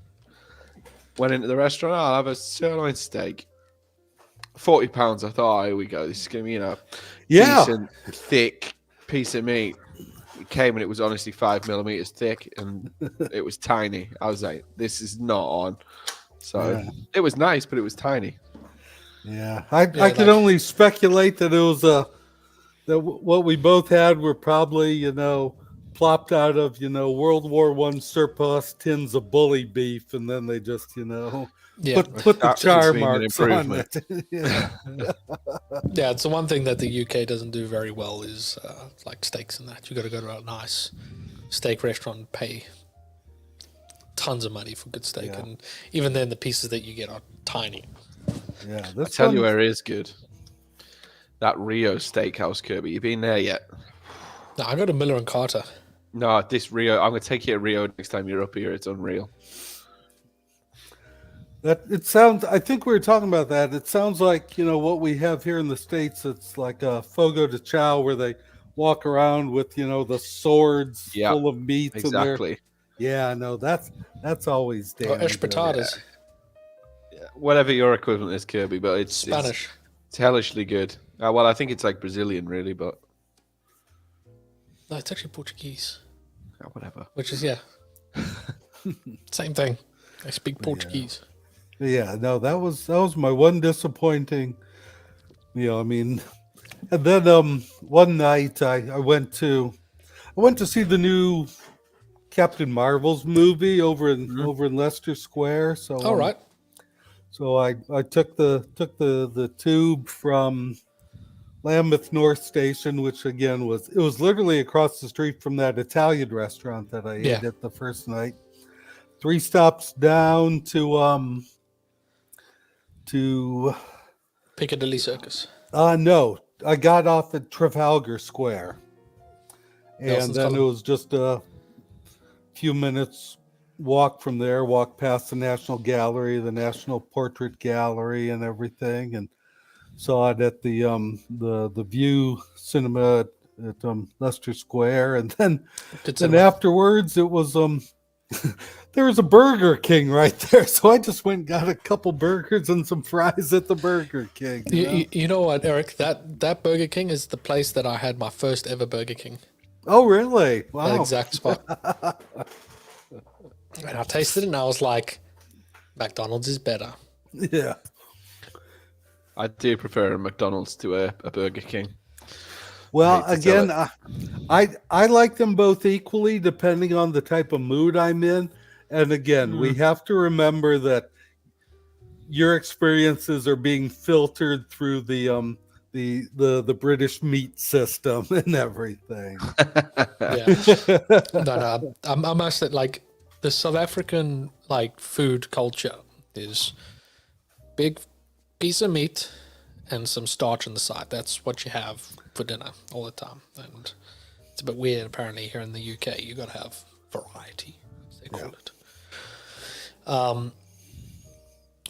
Went into the restaurant. I'll have a sirloin steak. £40. I thought, oh, here we go. This is gonna be, yeah, decent, thick piece of meat. It came and it was honestly 5 millimeters thick, and it was tiny. I was like, this is not on. So it was nice, but it was tiny. yeah. I could only speculate that it was what we both had were probably, plopped out of, World War I surplus tins of bully beef, and then they just, Yeah. put the That char has been an marks on improvement. it. yeah. Yeah, it's the one thing that the UK doesn't do very well is like steaks and that. You got to go to a nice steak restaurant and pay tons of money for good steak, Yeah. and even then, the pieces that you get are tiny. Yeah, I this tell you one- where it is good. That Rio Steakhouse, Kirby. You been there yet? No, I go to Miller and Carter. No, this Rio. I'm gonna take you to Rio next time you're up here. It's unreal. That it sounds. I think we were talking about that. It sounds like what we have here in the States. It's like a Fogo de Chao, where they walk around with the swords Yeah, full of meats. Exactly. Yeah, no, that's always damn Or good. espetadas, Whatever your equivalent is, Kirby, but it's Spanish. It's hellishly good. Well, I think it's like Brazilian, really, but No, it's actually Portuguese, whatever. which is same thing. I speak Portuguese. Yeah, no, that was my one disappointing. And then one night I went to see the new Captain Marvel's movie over in Leicester Square. So All right. So I took the tube from Lambeth North Station, which again was literally across the street from that Italian restaurant that I ate at the first night. 3 stops down to Piccadilly Circus. no, I got off at Trafalgar Square, and Nelson's then it Column. was just a few minutes walk from there, walk past the National Gallery, the National Portrait Gallery, and everything, and saw it at the View Cinema at Leicester Square, and then afterwards it was there was a Burger King right there, so I just went and got a couple burgers and some fries at the Burger King. You know what, Eric? That Burger King is the place that I had my first ever Burger King. Oh, really? That Wow. exact spot. And I tasted it and I was like, McDonald's is better. Yeah. I do prefer a McDonald's to a Burger King. Well, Hate to tell again, I like them both equally depending on the type of mood I'm in. And again, we have to remember that your experiences are being filtered through the British meat system and everything. Yeah. No, I must admit, like the South African like food culture is big piece of meat and some starch on the side. That's what you have for dinner all the time. And it's a bit weird apparently here in the UK. You gotta have variety, as they call it.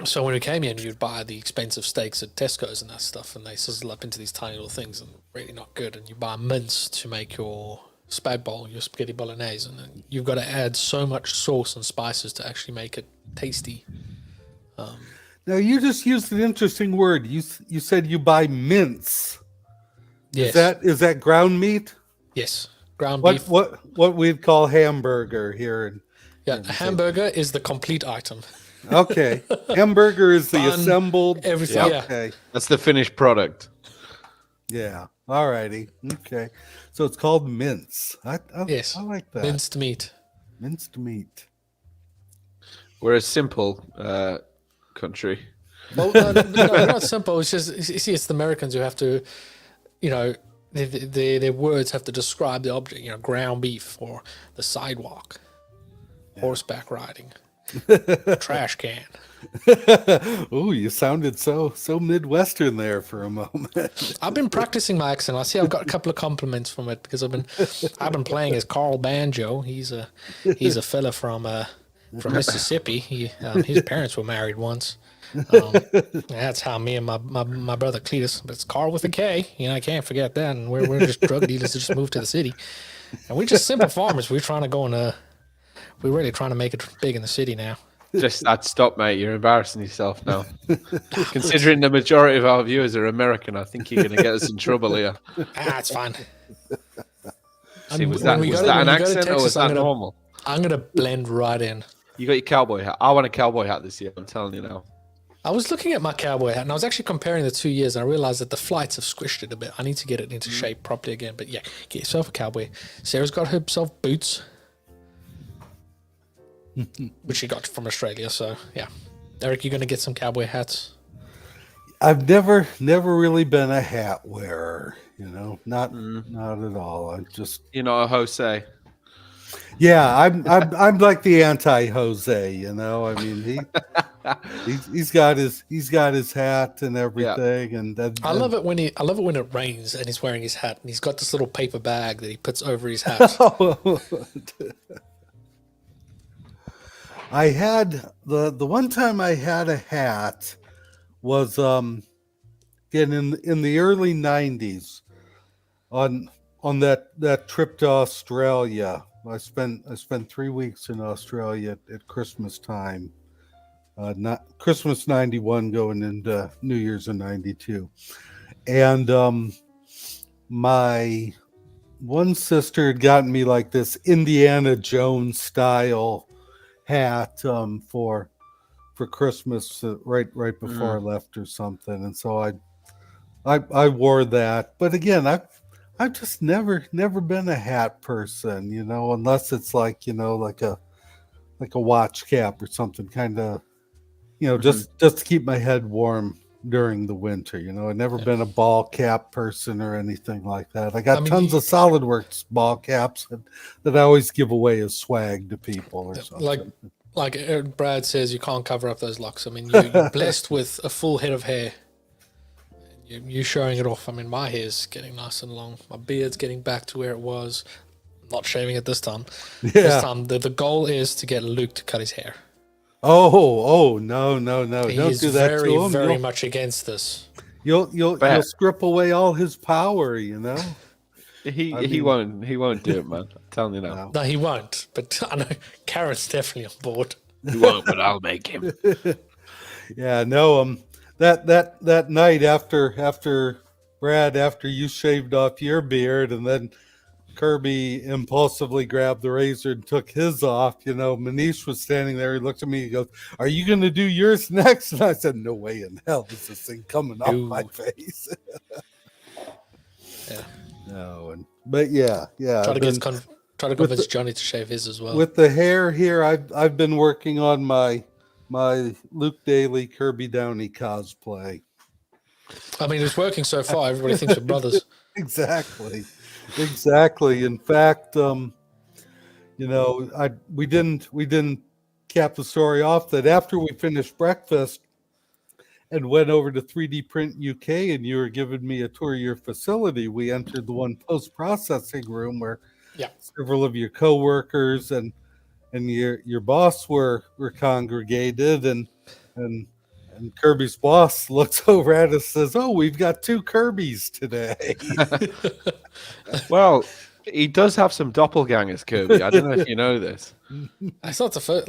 So when we came in, you'd buy the expensive steaks at Tesco's and that stuff, and they sizzle up into these tiny little things and really not good. And you buy mince to make your spag bowl, your spaghetti bolognese, and then you've got to add so much sauce and spices to actually make it tasty. Now, you just used an interesting word. You said you buy mince. Yes. Is that ground meat? Yes. Ground beef. What we'd call hamburger here. Yeah, a hamburger is the complete item. Okay. Hamburger is the Bun, assembled everything, yeah. Okay. That's the finished product. Yeah. All righty. Okay. So it's called mince. Yes. I like that. Minced meat. Minced meat. We're a simple country. Well, no, not simple. It's just, you see, it's the Americans who have to, their words have to describe the object. Ground beef or the sidewalk, horseback riding, trash can. Oh, you sounded so Midwestern there for a moment. I've been practicing my accent. I see I've got a couple of compliments from it because I've been playing as Carl Banjo. He's a fella from Mississippi. His parents were married once. That's how me and my brother Cletus, but it's Carl with a K. I can't forget that. And we're just drug dealers that just moved to the city, and we're just simple farmers. We're trying to we're really trying to make it big in the city now. Just stop, mate. You're embarrassing yourself now. Considering the majority of our viewers are American, I think you're going to get us in trouble here. It's fine. See, was that an accent or was that normal? I'm gonna blend right in. You got your cowboy hat. I want a cowboy hat this year. I'm telling you now. I was looking at my cowboy hat, and I was actually comparing the 2 years, and I realized that the flights have squished it a bit. I need to get it into shape properly again. But yeah, get yourself a cowboy. Sarah's got herself boots, which she got from Australia. So yeah, Eric, you're gonna get some cowboy hats. I've never really been a hat wearer. Not at all. I just You're not a Jose. Yeah, I'm like the anti-Jose, I mean, he's got his hat and everything, and I love it when it rains and he's wearing his hat and he's got this little paper bag that he puts over his hat. I had the one time I had a hat was again in the early 90s on that trip to Australia. I spent 3 weeks in Australia at Christmas time, not Christmas 91 going into New Year's in 92. And my one sister had gotten me like this Indiana Jones style hat for Christmas right before I left or something. And so I wore that. But again, I've just never been a hat person, unless it's like a watch cap or something, kind of, just to keep my head warm during the winter. I've never been a ball cap person or anything like that. I got tons of SolidWorks ball caps that I always give away as swag to people or something. Like Brad says, you can't cover up those locks. I mean, you're blessed with a full head of hair. You showing it off. I mean, my hair's getting nice and long. My beard's getting back to where it was. I'm not shaving it this time. Yeah. This time, the goal is to get Luke to cut his hair. Oh, no. Don't He's do that to him. very much against this. You'll strip away all his power, He won't do it, man. I'm telling you now. No, he won't. But I know Karen's definitely on board. He won't, but I'll make him. Yeah, no, that night after Brad, after you shaved off your beard and then Kirby impulsively grabbed the razor and took his off, Manish was standing there. He looked at me, he goes, "Are you going to do yours next?" And I said, "No way in hell is this thing coming off my face." Yeah. No, but yeah. Try to convince Johnny to shave his as well. With the hair here, I've been working on my Luke Daly Kirby Downey cosplay. I mean, it's working so far. Everybody thinks we're brothers. Exactly. In fact, we didn't cap the story off that after we finished breakfast and went over to 3D Print UK and you were giving me a tour of your facility, we entered the one post-processing room where several of your coworkers and your boss were congregated, and Kirby's boss looks over at us and says, "Oh, we've got 2 Kirbys today." Well, he does have some doppelgangers, Kirby. I don't know if you know this. That's not the first.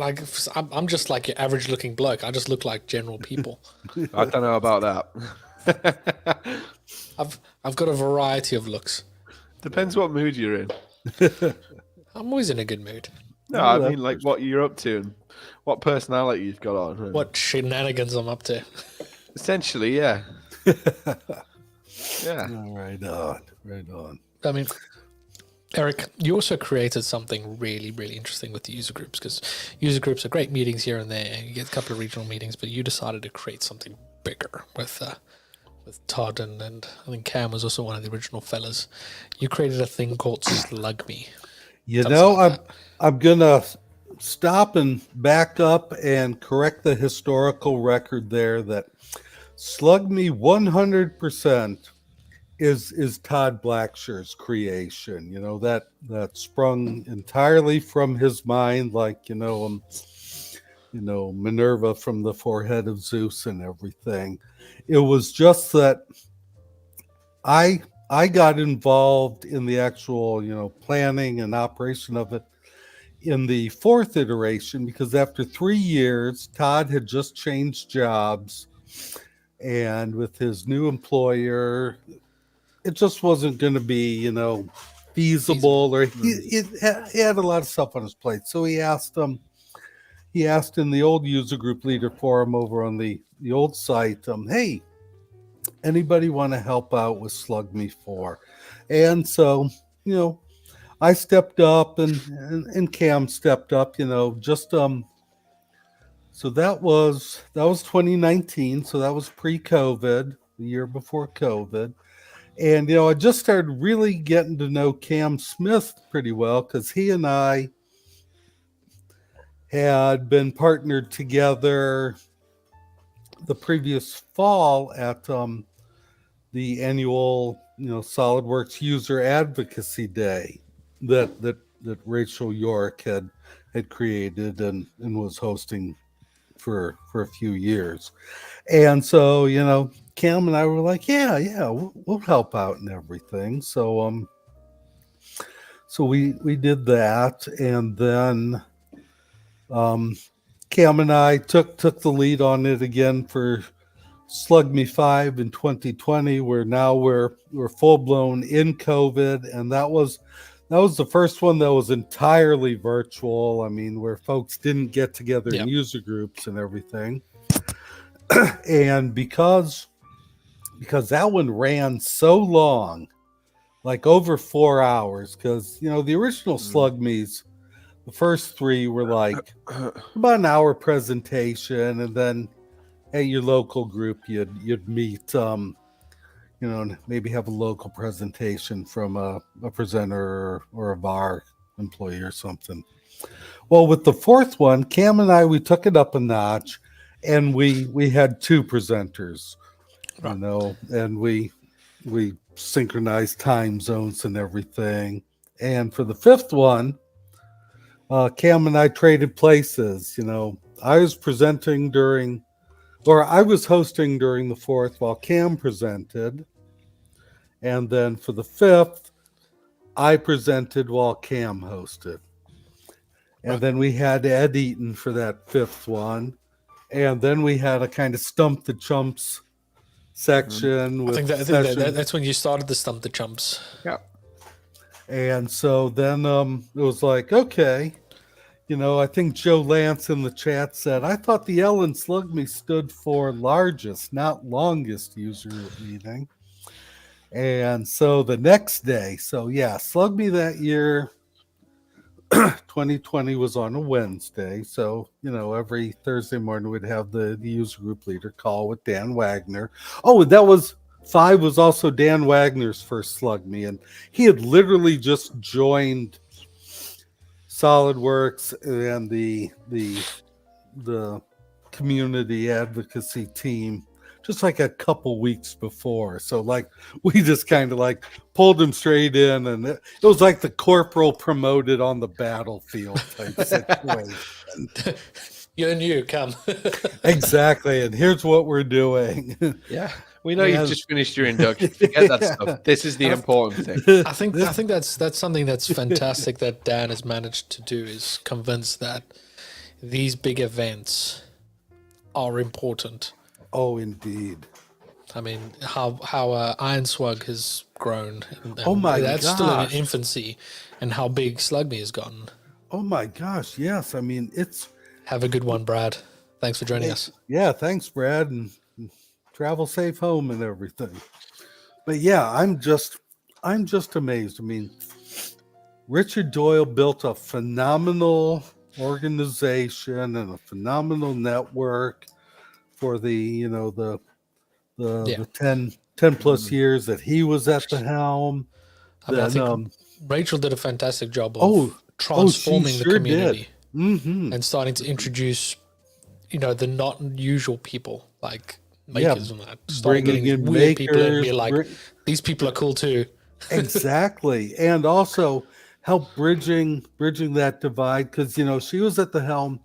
I'm just like your average looking bloke. I just look like general people. I don't know about that. I've got a variety of looks. Depends what mood you're in. I'm always in a good mood. No, I mean like what you're up to and what personality you've got on. What shenanigans I'm up to. Essentially, yeah. Yeah. Right on. I mean, Eric, you also created something really, really interesting with the user groups, because user groups are great meetings here and there. You get a couple of regional meetings, but you decided to create something bigger with with Todd and I think Cam was also one of the original fellas. You created a thing called Slug Me. You Tell know, us about I'm gonna stop and back up and correct the historical record there that Slug Me 100% is Todd Blackshear's creation. You know, that sprung entirely from his mind, like, Minerva from the forehead of Zeus and everything. It was just that I got involved in the actual, planning and operation of it in the fourth iteration, because after 3 years, Todd had just changed jobs, and with his new employer, it just wasn't going to be, feasible, or he had a lot of stuff on his plate. So he asked in the old user group leader forum over on the old site, hey, anybody want to help out with Slug Me 4? And so, I stepped up and Cam stepped up, so that was 2019. So that was pre-COVID, the year before COVID. And, I just started really getting to know Cam Smith pretty well, because he and I had been partnered together the previous fall at the annual, SolidWorks User Advocacy Day that Rachel York had created and was hosting for a few years. And so, Cam and I were like, yeah, we'll help out and everything. So so we did that, and then Cam and I took the lead on it again for Slug Me 5 in 2020. We're full blown in COVID, and that was the first one that was entirely virtual. I mean, where folks didn't get together in user groups and everything. And because that one ran so long, like over 4 hours, because the original Slug Me's, the first three were like about an hour presentation, and then at your local group you'd meet maybe have a local presentation from a presenter or a VAR employee or something. Well, with the fourth one, Cam and I, we took it up a notch, and we had two presenters, and we synchronized time zones and everything. And for the fifth one, Cam and I traded places. I was I was hosting during the fourth while Cam presented. And then for the fifth, I presented while Cam hosted. And then we had Ed Eaton for that fifth one. And then we had a kind of Stump the Chumps section. I think that's when you started the Stump the Chumps. Yeah. And so then it was like, okay. I think Joe Lance in the chat said, I thought the L in Slug Me stood for largest, not longest user meeting. And so the next day, Slug Me that year, 2020, was on a Wednesday. So, every Thursday morning we'd have the user group leader call with Dan Wagner. Oh, that was 5 was also Dan Wagner's first Slug Me. And he had literally just joined SolidWorks and the community advocacy team just like a couple weeks before. So like we just kind of like pulled him straight in, and it was like the corporal promoted on the battlefield type situation. You and you come. Exactly. And here's what we're doing. Yeah. We know you've just finished your induction. Forget that stuff. This is the important thing. I think that's something that's fantastic that Dan has managed to do, is convince that these big events are important. Oh, indeed. I mean, how Iron Swag has grown. And oh my gosh. That's still in infancy, and how big Slug Me has gotten. Oh my gosh, yes. I mean, it's... Have a good one, Brad. Thanks for joining us. Yeah, thanks, Brad, and travel safe home and everything. But yeah, I'm just amazed. I mean, Richard Doyle built a phenomenal organization and a phenomenal network for the the 10 plus years that he was at the helm. I think Rachel did a fantastic job of transforming the community and starting to introduce, the not usual people like makers and that. Starting bringing getting in weird people in and be makers, like, these people are cool too. Exactly. And also help bridging that divide, because she was at the helm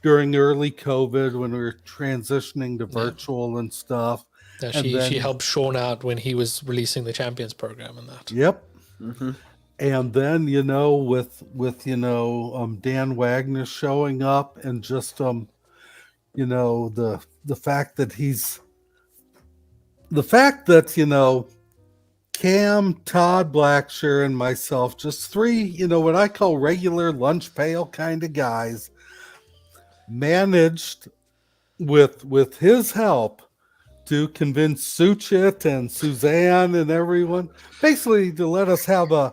during early COVID when we were transitioning to virtual and stuff. Yeah, and she helped Sean out when he was releasing the Champions program and that. Yep. And then with Dan Wagner showing up, and just the fact that Cam, Todd Blackshear, and myself, just three, what I call regular lunch pail kind of guys, managed with his help to convince Suchit and Suzanne and everyone basically to let us have a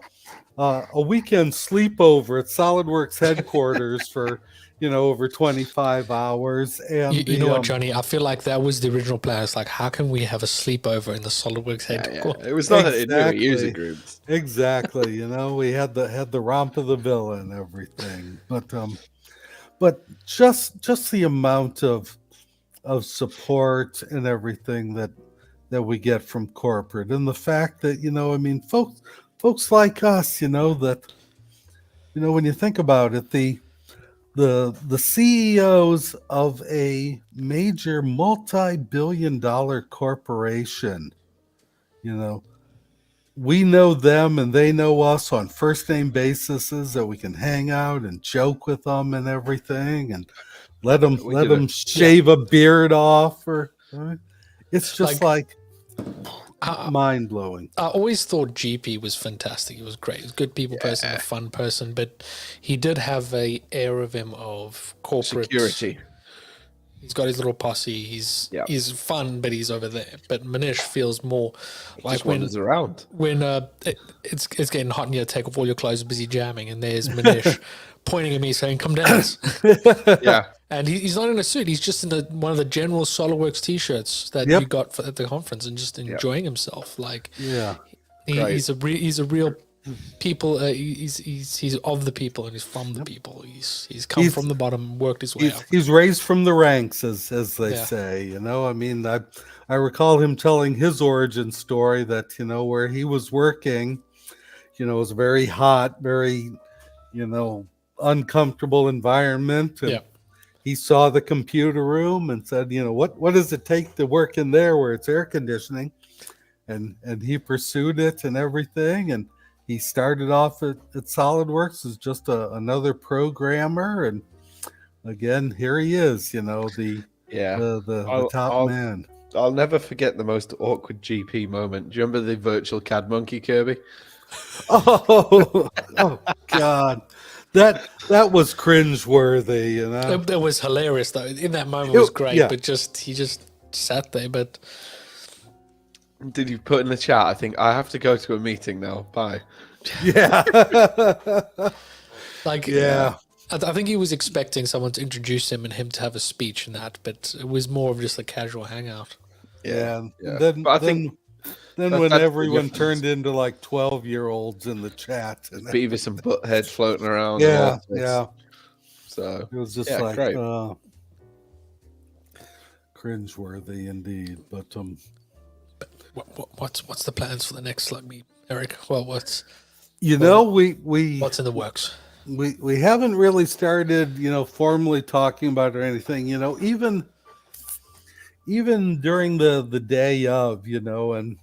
weekend sleepover at SolidWorks headquarters for over 25 hours. And you know what, Johnny? I feel like that was the original plan. It's like, how can we have a sleepover in the SolidWorks headquarters? It was not a user groups. Exactly. We had the romp of the villa and everything. But just the amount of support and everything that we get from corporate, and the fact that folks like us, that when you think about it, the CEOs of a major multi-billion-dollar corporation, we know them and they know us on first name basis, that we can hang out and joke with them and everything, and let them shave a beard off, or it's just like mind blowing. I always thought GP was fantastic. He was great. He was a good people person, a fun person, but he did have a air of him of corporate security. He's got his little posse. He's fun, but he's over there. But Manish feels more like when around. When it's getting hot and you take off all your clothes, busy jamming, and there's Manish pointing at me saying, "Come dance." Yeah. And he's not in a suit. He's just in one of the general SolidWorks T-shirts that you got at the conference, and just enjoying himself. Like, he's a real people. He's of the people, and he's from the people. He's come from the bottom, worked his way up. He's raised from the ranks, as they say. I recall him telling his origin story that where he was working, it was a very hot, very uncomfortable environment. And he saw the computer room and said, what does it take to work in there where it's air conditioning? And he pursued it and everything. And he started off at SolidWorks as just another programmer. And again, here he is, the top man. I'll never forget the most awkward GP moment. Do you remember the virtual CAD monkey, Kirby? Oh God. That was cringeworthy, It was hilarious though. In that moment, it was great. But he just sat there. But did you put in the chat? I think I have to go to a meeting now. Bye. Yeah. I think he was expecting someone to introduce him and him to have a speech and that, but it was more of just a casual hangout. Yeah. Then when everyone turned into like 12-year-olds in the chat, and Beavis and Butthead floating around. Yeah. So it was just cringeworthy indeed. But what's the plans for the next Slug Meet, Eric? Well, what's in the works? We haven't really started, formally talking about it or anything. Even during the day of, and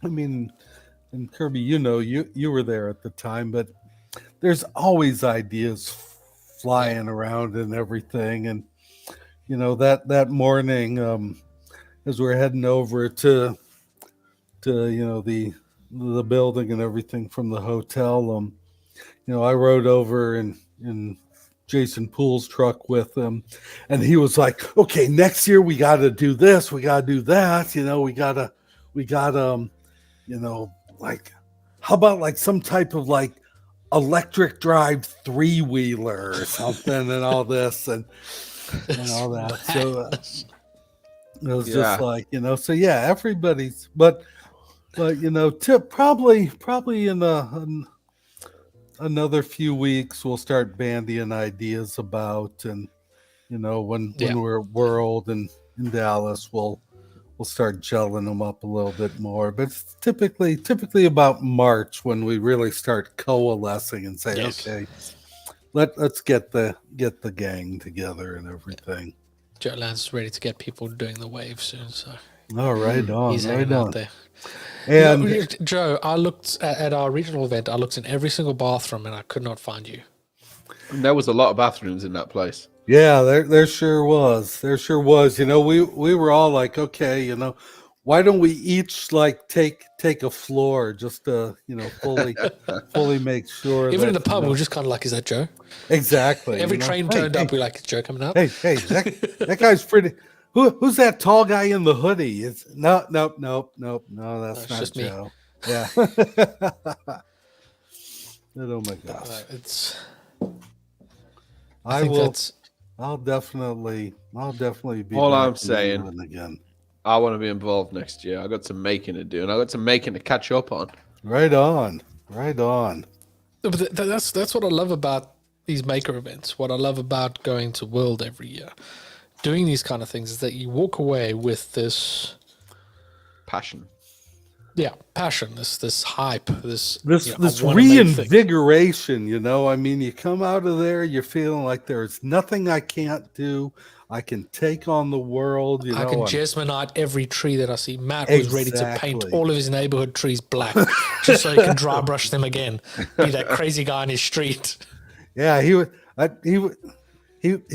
I mean, and Kirby, you were there at the time, but there's always ideas flying around and everything. And, that morning, as we're heading over to the building and everything from the hotel, I rode over in Jason Poole's truck with him, and he was like, okay, next year we got to do this, we got to do that, we got like, how about like some type of like electric drive 3-wheeler or something, and all this and all that. It was Yeah. just like, so yeah, everybody's, but probably in another few weeks we'll start bandying ideas about, and when Yeah. we're old and in Dallas, we'll start gelling them up a little bit more. But it's typically about March when we really start coalescing and say, Yes. okay, let's get the gang together and everything. Joe Lance is ready to get people doing the wave soon, so All right, on, he's right hanging on. out there. And Joe, I looked at our regional event. I looked in every single bathroom, and I could not find you. And there was a lot of bathrooms in that place. yeah, there sure was. There sure was. We were all like, okay, why don't we each like take a floor just to fully make sure. Even that, in the pub, we were just kind of like, "Is that Joe?" exactly. Every train turned up, we're like, "Is Joe coming up?" Hey, that guy's pretty. Who's that tall guy in the hoodie? It's nope. No, that's It's not just me. Joe. Yeah. Oh my gosh. I think that's I'll definitely be. All back I'm in saying- England again. I want to be involved next year. I got some making to do, and I got some making to catch up on. Right on. But that's what I love about these maker events. What I love about going to World every year, doing these kind of things, is that you walk away with this Passion. passion, this hype, this This I wanna make things. reinvigoration, you come out of there, you're feeling like there's nothing I can't do. I can take on the world. I can Jesmonite every tree that I see. Matt was ready to paint Exactly. all of his neighborhood trees black just so he can dry brush them again. Be that crazy guy in his street. Yeah, he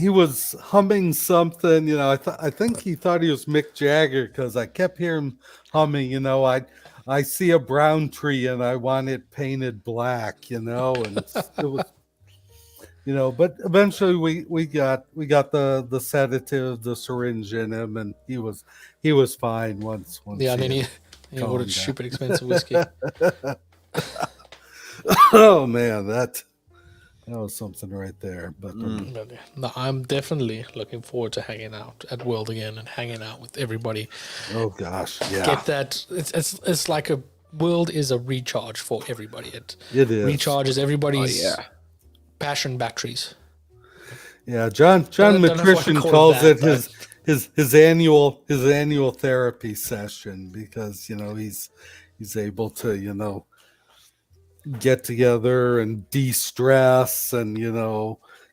was humming something. I think he thought he was Mick Jagger because I kept hearing him humming. I see a brown tree and I want it painted black. And it was. But eventually we got the sedative, the syringe in him, and he was fine once. Yeah, and then he ordered down. stupid expensive whiskey. Oh man, that was something right there. But But, no, I'm definitely looking forward to hanging out at World again and hanging out with everybody. oh gosh, yeah, Get that? It's like a World is a recharge for everybody. It it is. recharges everybody's yeah. passion batteries. Yeah, John don't know if I Matrician call it calls that, it his annual therapy session because he's able to get together and de-stress and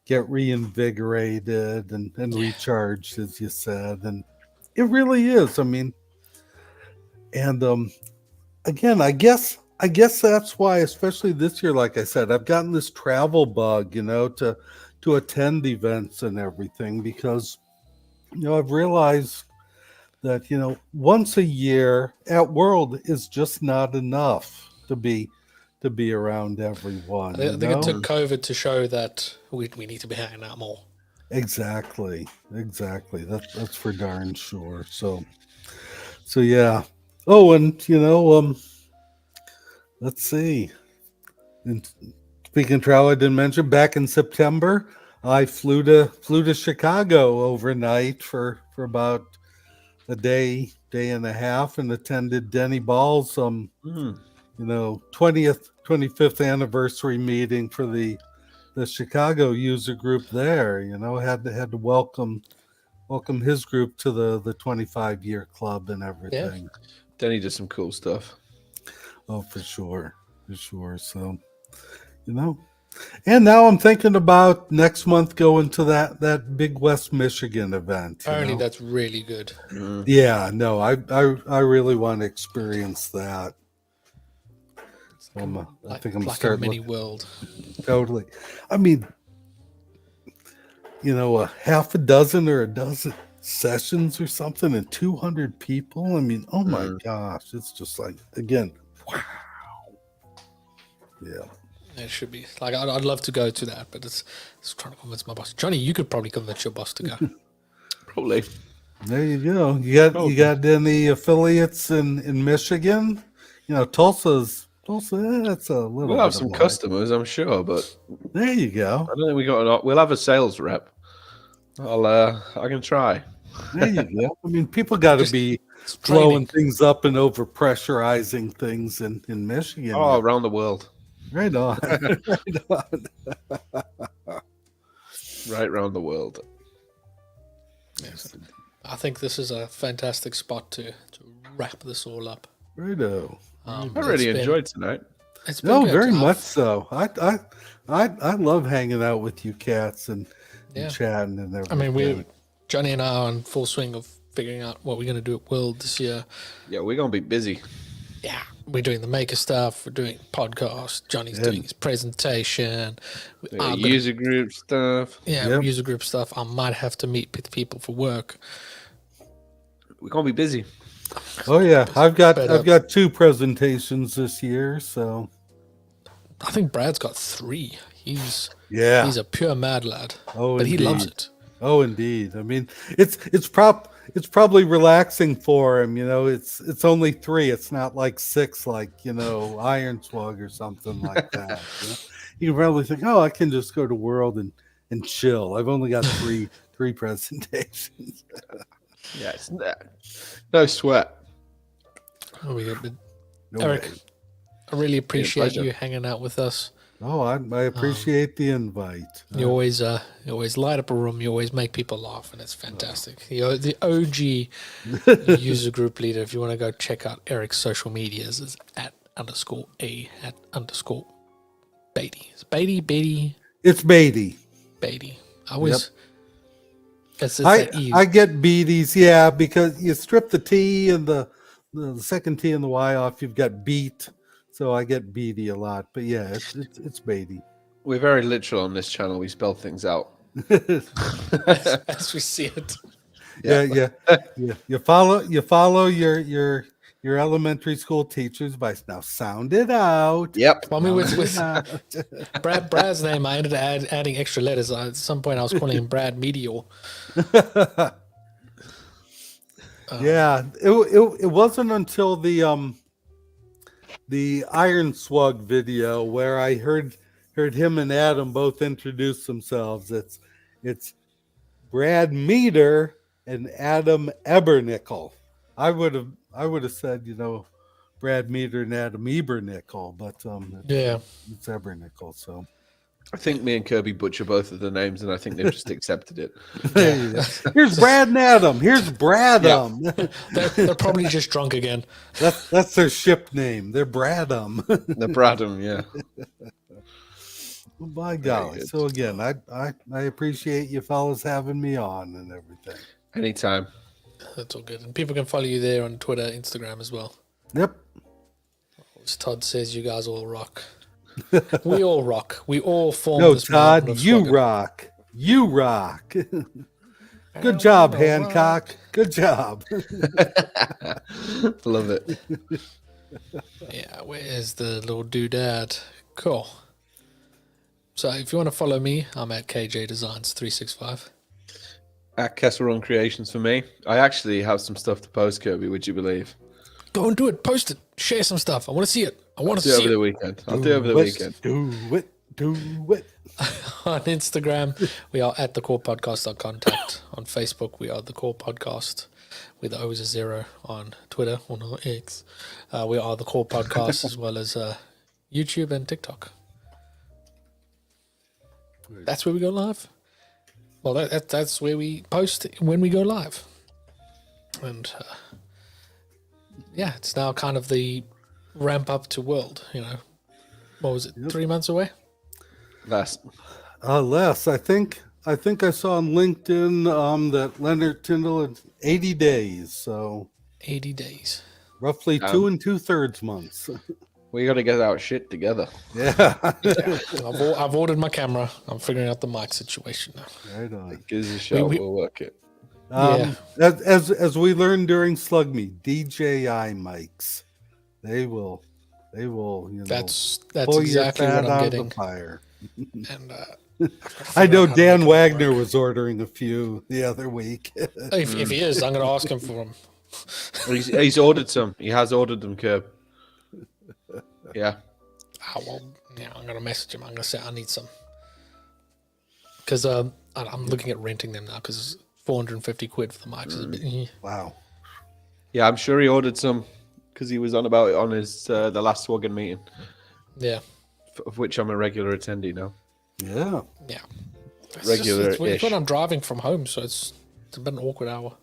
get reinvigorated and recharged, as you said, and it really is. And again, I guess that's why, especially this year, like I said, I've gotten this travel bug, to attend events and everything because, I've realized that, once a year at World is just not enough to be around everyone. I think it took COVID to show that we need to be hanging out more. Exactly. That's for darn sure. So yeah. Oh, and let's see. And speaking of travel, I didn't mention back in September, I flew to Chicago overnight for about a day and a half and attended Denny Ball's 25th anniversary meeting for the Chicago user group there. Had to welcome his group to the 25-year club and everything. Denny did some cool stuff. Oh, for sure. So, and now I'm thinking about next month going to that big West Michigan event. Apparently, that's really good. Yeah, no, I really want to experience that. So I think I'm like starting a mini world. Totally. A half a dozen or a dozen sessions or something and 200 people. Oh my gosh, it's just like, again, wow. Yeah. It should be like I'd love to go to that, but it's trying to convince my boss. Johnny, you could probably convince your boss to go. Probably. There you go. You got any affiliates in Michigan? Tulsa's that's a little. We'll have some customers, I'm sure, but there you go. I don't think we got. We'll have a sales rep. I can try. There you go. I mean, people got to Just be It's blowing training. things up and over pressurizing things in Michigan. Oh, Yeah. around the world. Right on. Right on. Right around the world. Yes. I think this is a fantastic spot to wrap this all up. Righto. I It's really been- enjoyed tonight. It's been No, good. very I've- much so. I love hanging out with you cats and Yeah. chatting and I everything. mean, Johnny and I are in full swing of figuring out what we're going to do at World this year. Yeah, we're gonna be busy. Yeah, we're doing the maker stuff. We're doing podcast. Johnny's Yeah. doing his presentation. I'm gonna- User group stuff. Yep. user group stuff. I might have to meet with people for work. We're gonna be busy. Oh yeah, I've got But, 2 presentations this year, so I think Brad's got 3. He's yeah. a pure mad lad, Oh, but he loves indeed. it. Oh, indeed. I mean, it's probably relaxing for him. You know, it's only 3. It's not like 6, like Iron Slug or something like that. You can probably think, oh, I can just go to World and chill. I've only got three presentations. Yeah, it's no sweat. Oh, we got No Eric. way. I really appreciate pleasure. you hanging out with us. Oh, I appreciate the invite. You always light up a room. You always make people laugh, and it's fantastic. The OG user group leader. If you want to go check out Eric's social medias, is @_a _Beatty. It's Beatty. It's Beatty. Beatty. I always. It's I that E. I get beaties, yeah, because you strip the T and the second T and the Y off, you've got beat. So I get Beatty a lot, but yeah, it's Beatty. We're very literal on this channel. We spell things out. as we see it. Yeah. You follow your elementary school teachers by now sound it out. Yep. Well, I mean, with Sound it out. Brad's name, I ended up adding extra letters. At some point, I was calling him Brad Medial. Yeah, it wasn't until the Iron Slug video where I heard him and Adam both introduce themselves. It's Brad Meter and Adam Ebernickel. I would have said Brad Meter and Adam Ebernickel, but it's Ebernickel. So I think me and Kirby butcher both of the names, and I think they've just accepted it. here's Brad and Adam. Here's Bradum. They're probably just drunk again. That's their ship name. They're Bradum. The Bradham, yeah. Well, by golly. good. So again, I appreciate you fellas having me on and everything. Anytime. That's all good. And people can follow you there on Twitter, Instagram as well. Yep. As Todd says, you guys all rock. We all rock. We all form No, this Todd, mountain of you slugger. rock. You rock. Good job, Hancock. Good job. Love it. Yeah, where's the little doodad? Cool. So if you want to follow me, I'm at KJ Designs 365. At Kessel Run Creations for me. I actually have some stuff to post, Kirby, would you believe? Go and do it. Post it. Share some stuff. I want to see it. I want to Do it see over it. the weekend. I'll do it over the weekend. Do it. On Instagram, we are at the Core Podcast Contact. On Facebook, we are the Core Podcast with the O is a 0. On Twitter, or not X, we are the Core Podcast as well as YouTube and TikTok. That's where we go live. Well, that's where we post when we go live. And yeah, it's now kind of the ramp up to World. What was it? 3 months away. Last. Les, I think I saw on LinkedIn that Leonard Tyndall had 80 days, so 80 days. roughly 2 2/3 months. We got to get our shit together. Yeah. I've ordered my camera. I'm figuring out the mic situation now. Right on. Give us a shout. We- We'll work it. As we learned during Slug Me, DJI mics, they will That's pull exactly your what fat I'm out of getting. the fire. And I know how to Dan make it Wagner work. was ordering a few the other week. If he is, I'm going to ask him for them. He's ordered some. He has ordered them, Kirb. Yeah. Oh, well, yeah, I'm going to message him. I'm going to say I need some. Because I'm looking at renting them now because 450 quid for the mics is a bit. Wow. Yeah, I'm sure he ordered some because he was on about it on his the last Swaggin meeting, Yeah. of which I'm a regular attendee now. Yeah. Yeah. Regular-ish. It's when I'm driving from home, so it's a bit an awkward hour.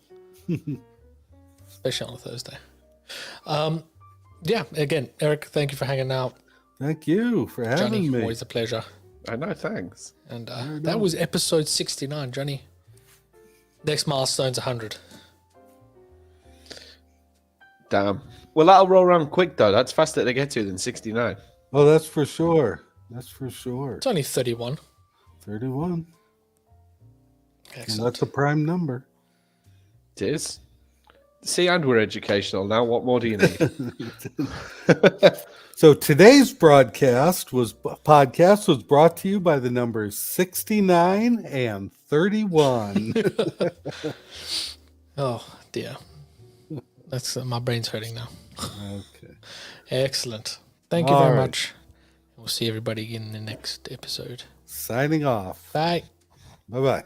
Especially on a Thursday. Yeah, again, Eric, thank you for hanging out. Thank you for having Johnny, me. always a pleasure. I know, thanks. And that was episode 69, Johnny. Next milestone's 100. Damn. Well, that'll roll around quick though. That's faster to get to than 69. Oh, that's for sure. That's for sure. It's only 31. 31. And Excellent. that's a prime number. It is. See, and we're educational now. What more do you need? So today's podcast was brought to you by the numbers 69 and 31. Oh, dear. That's my brain's hurting now. Okay. Excellent. Thank you All very right. much. We'll see everybody in the next episode. Signing off. Bye. Bye-bye.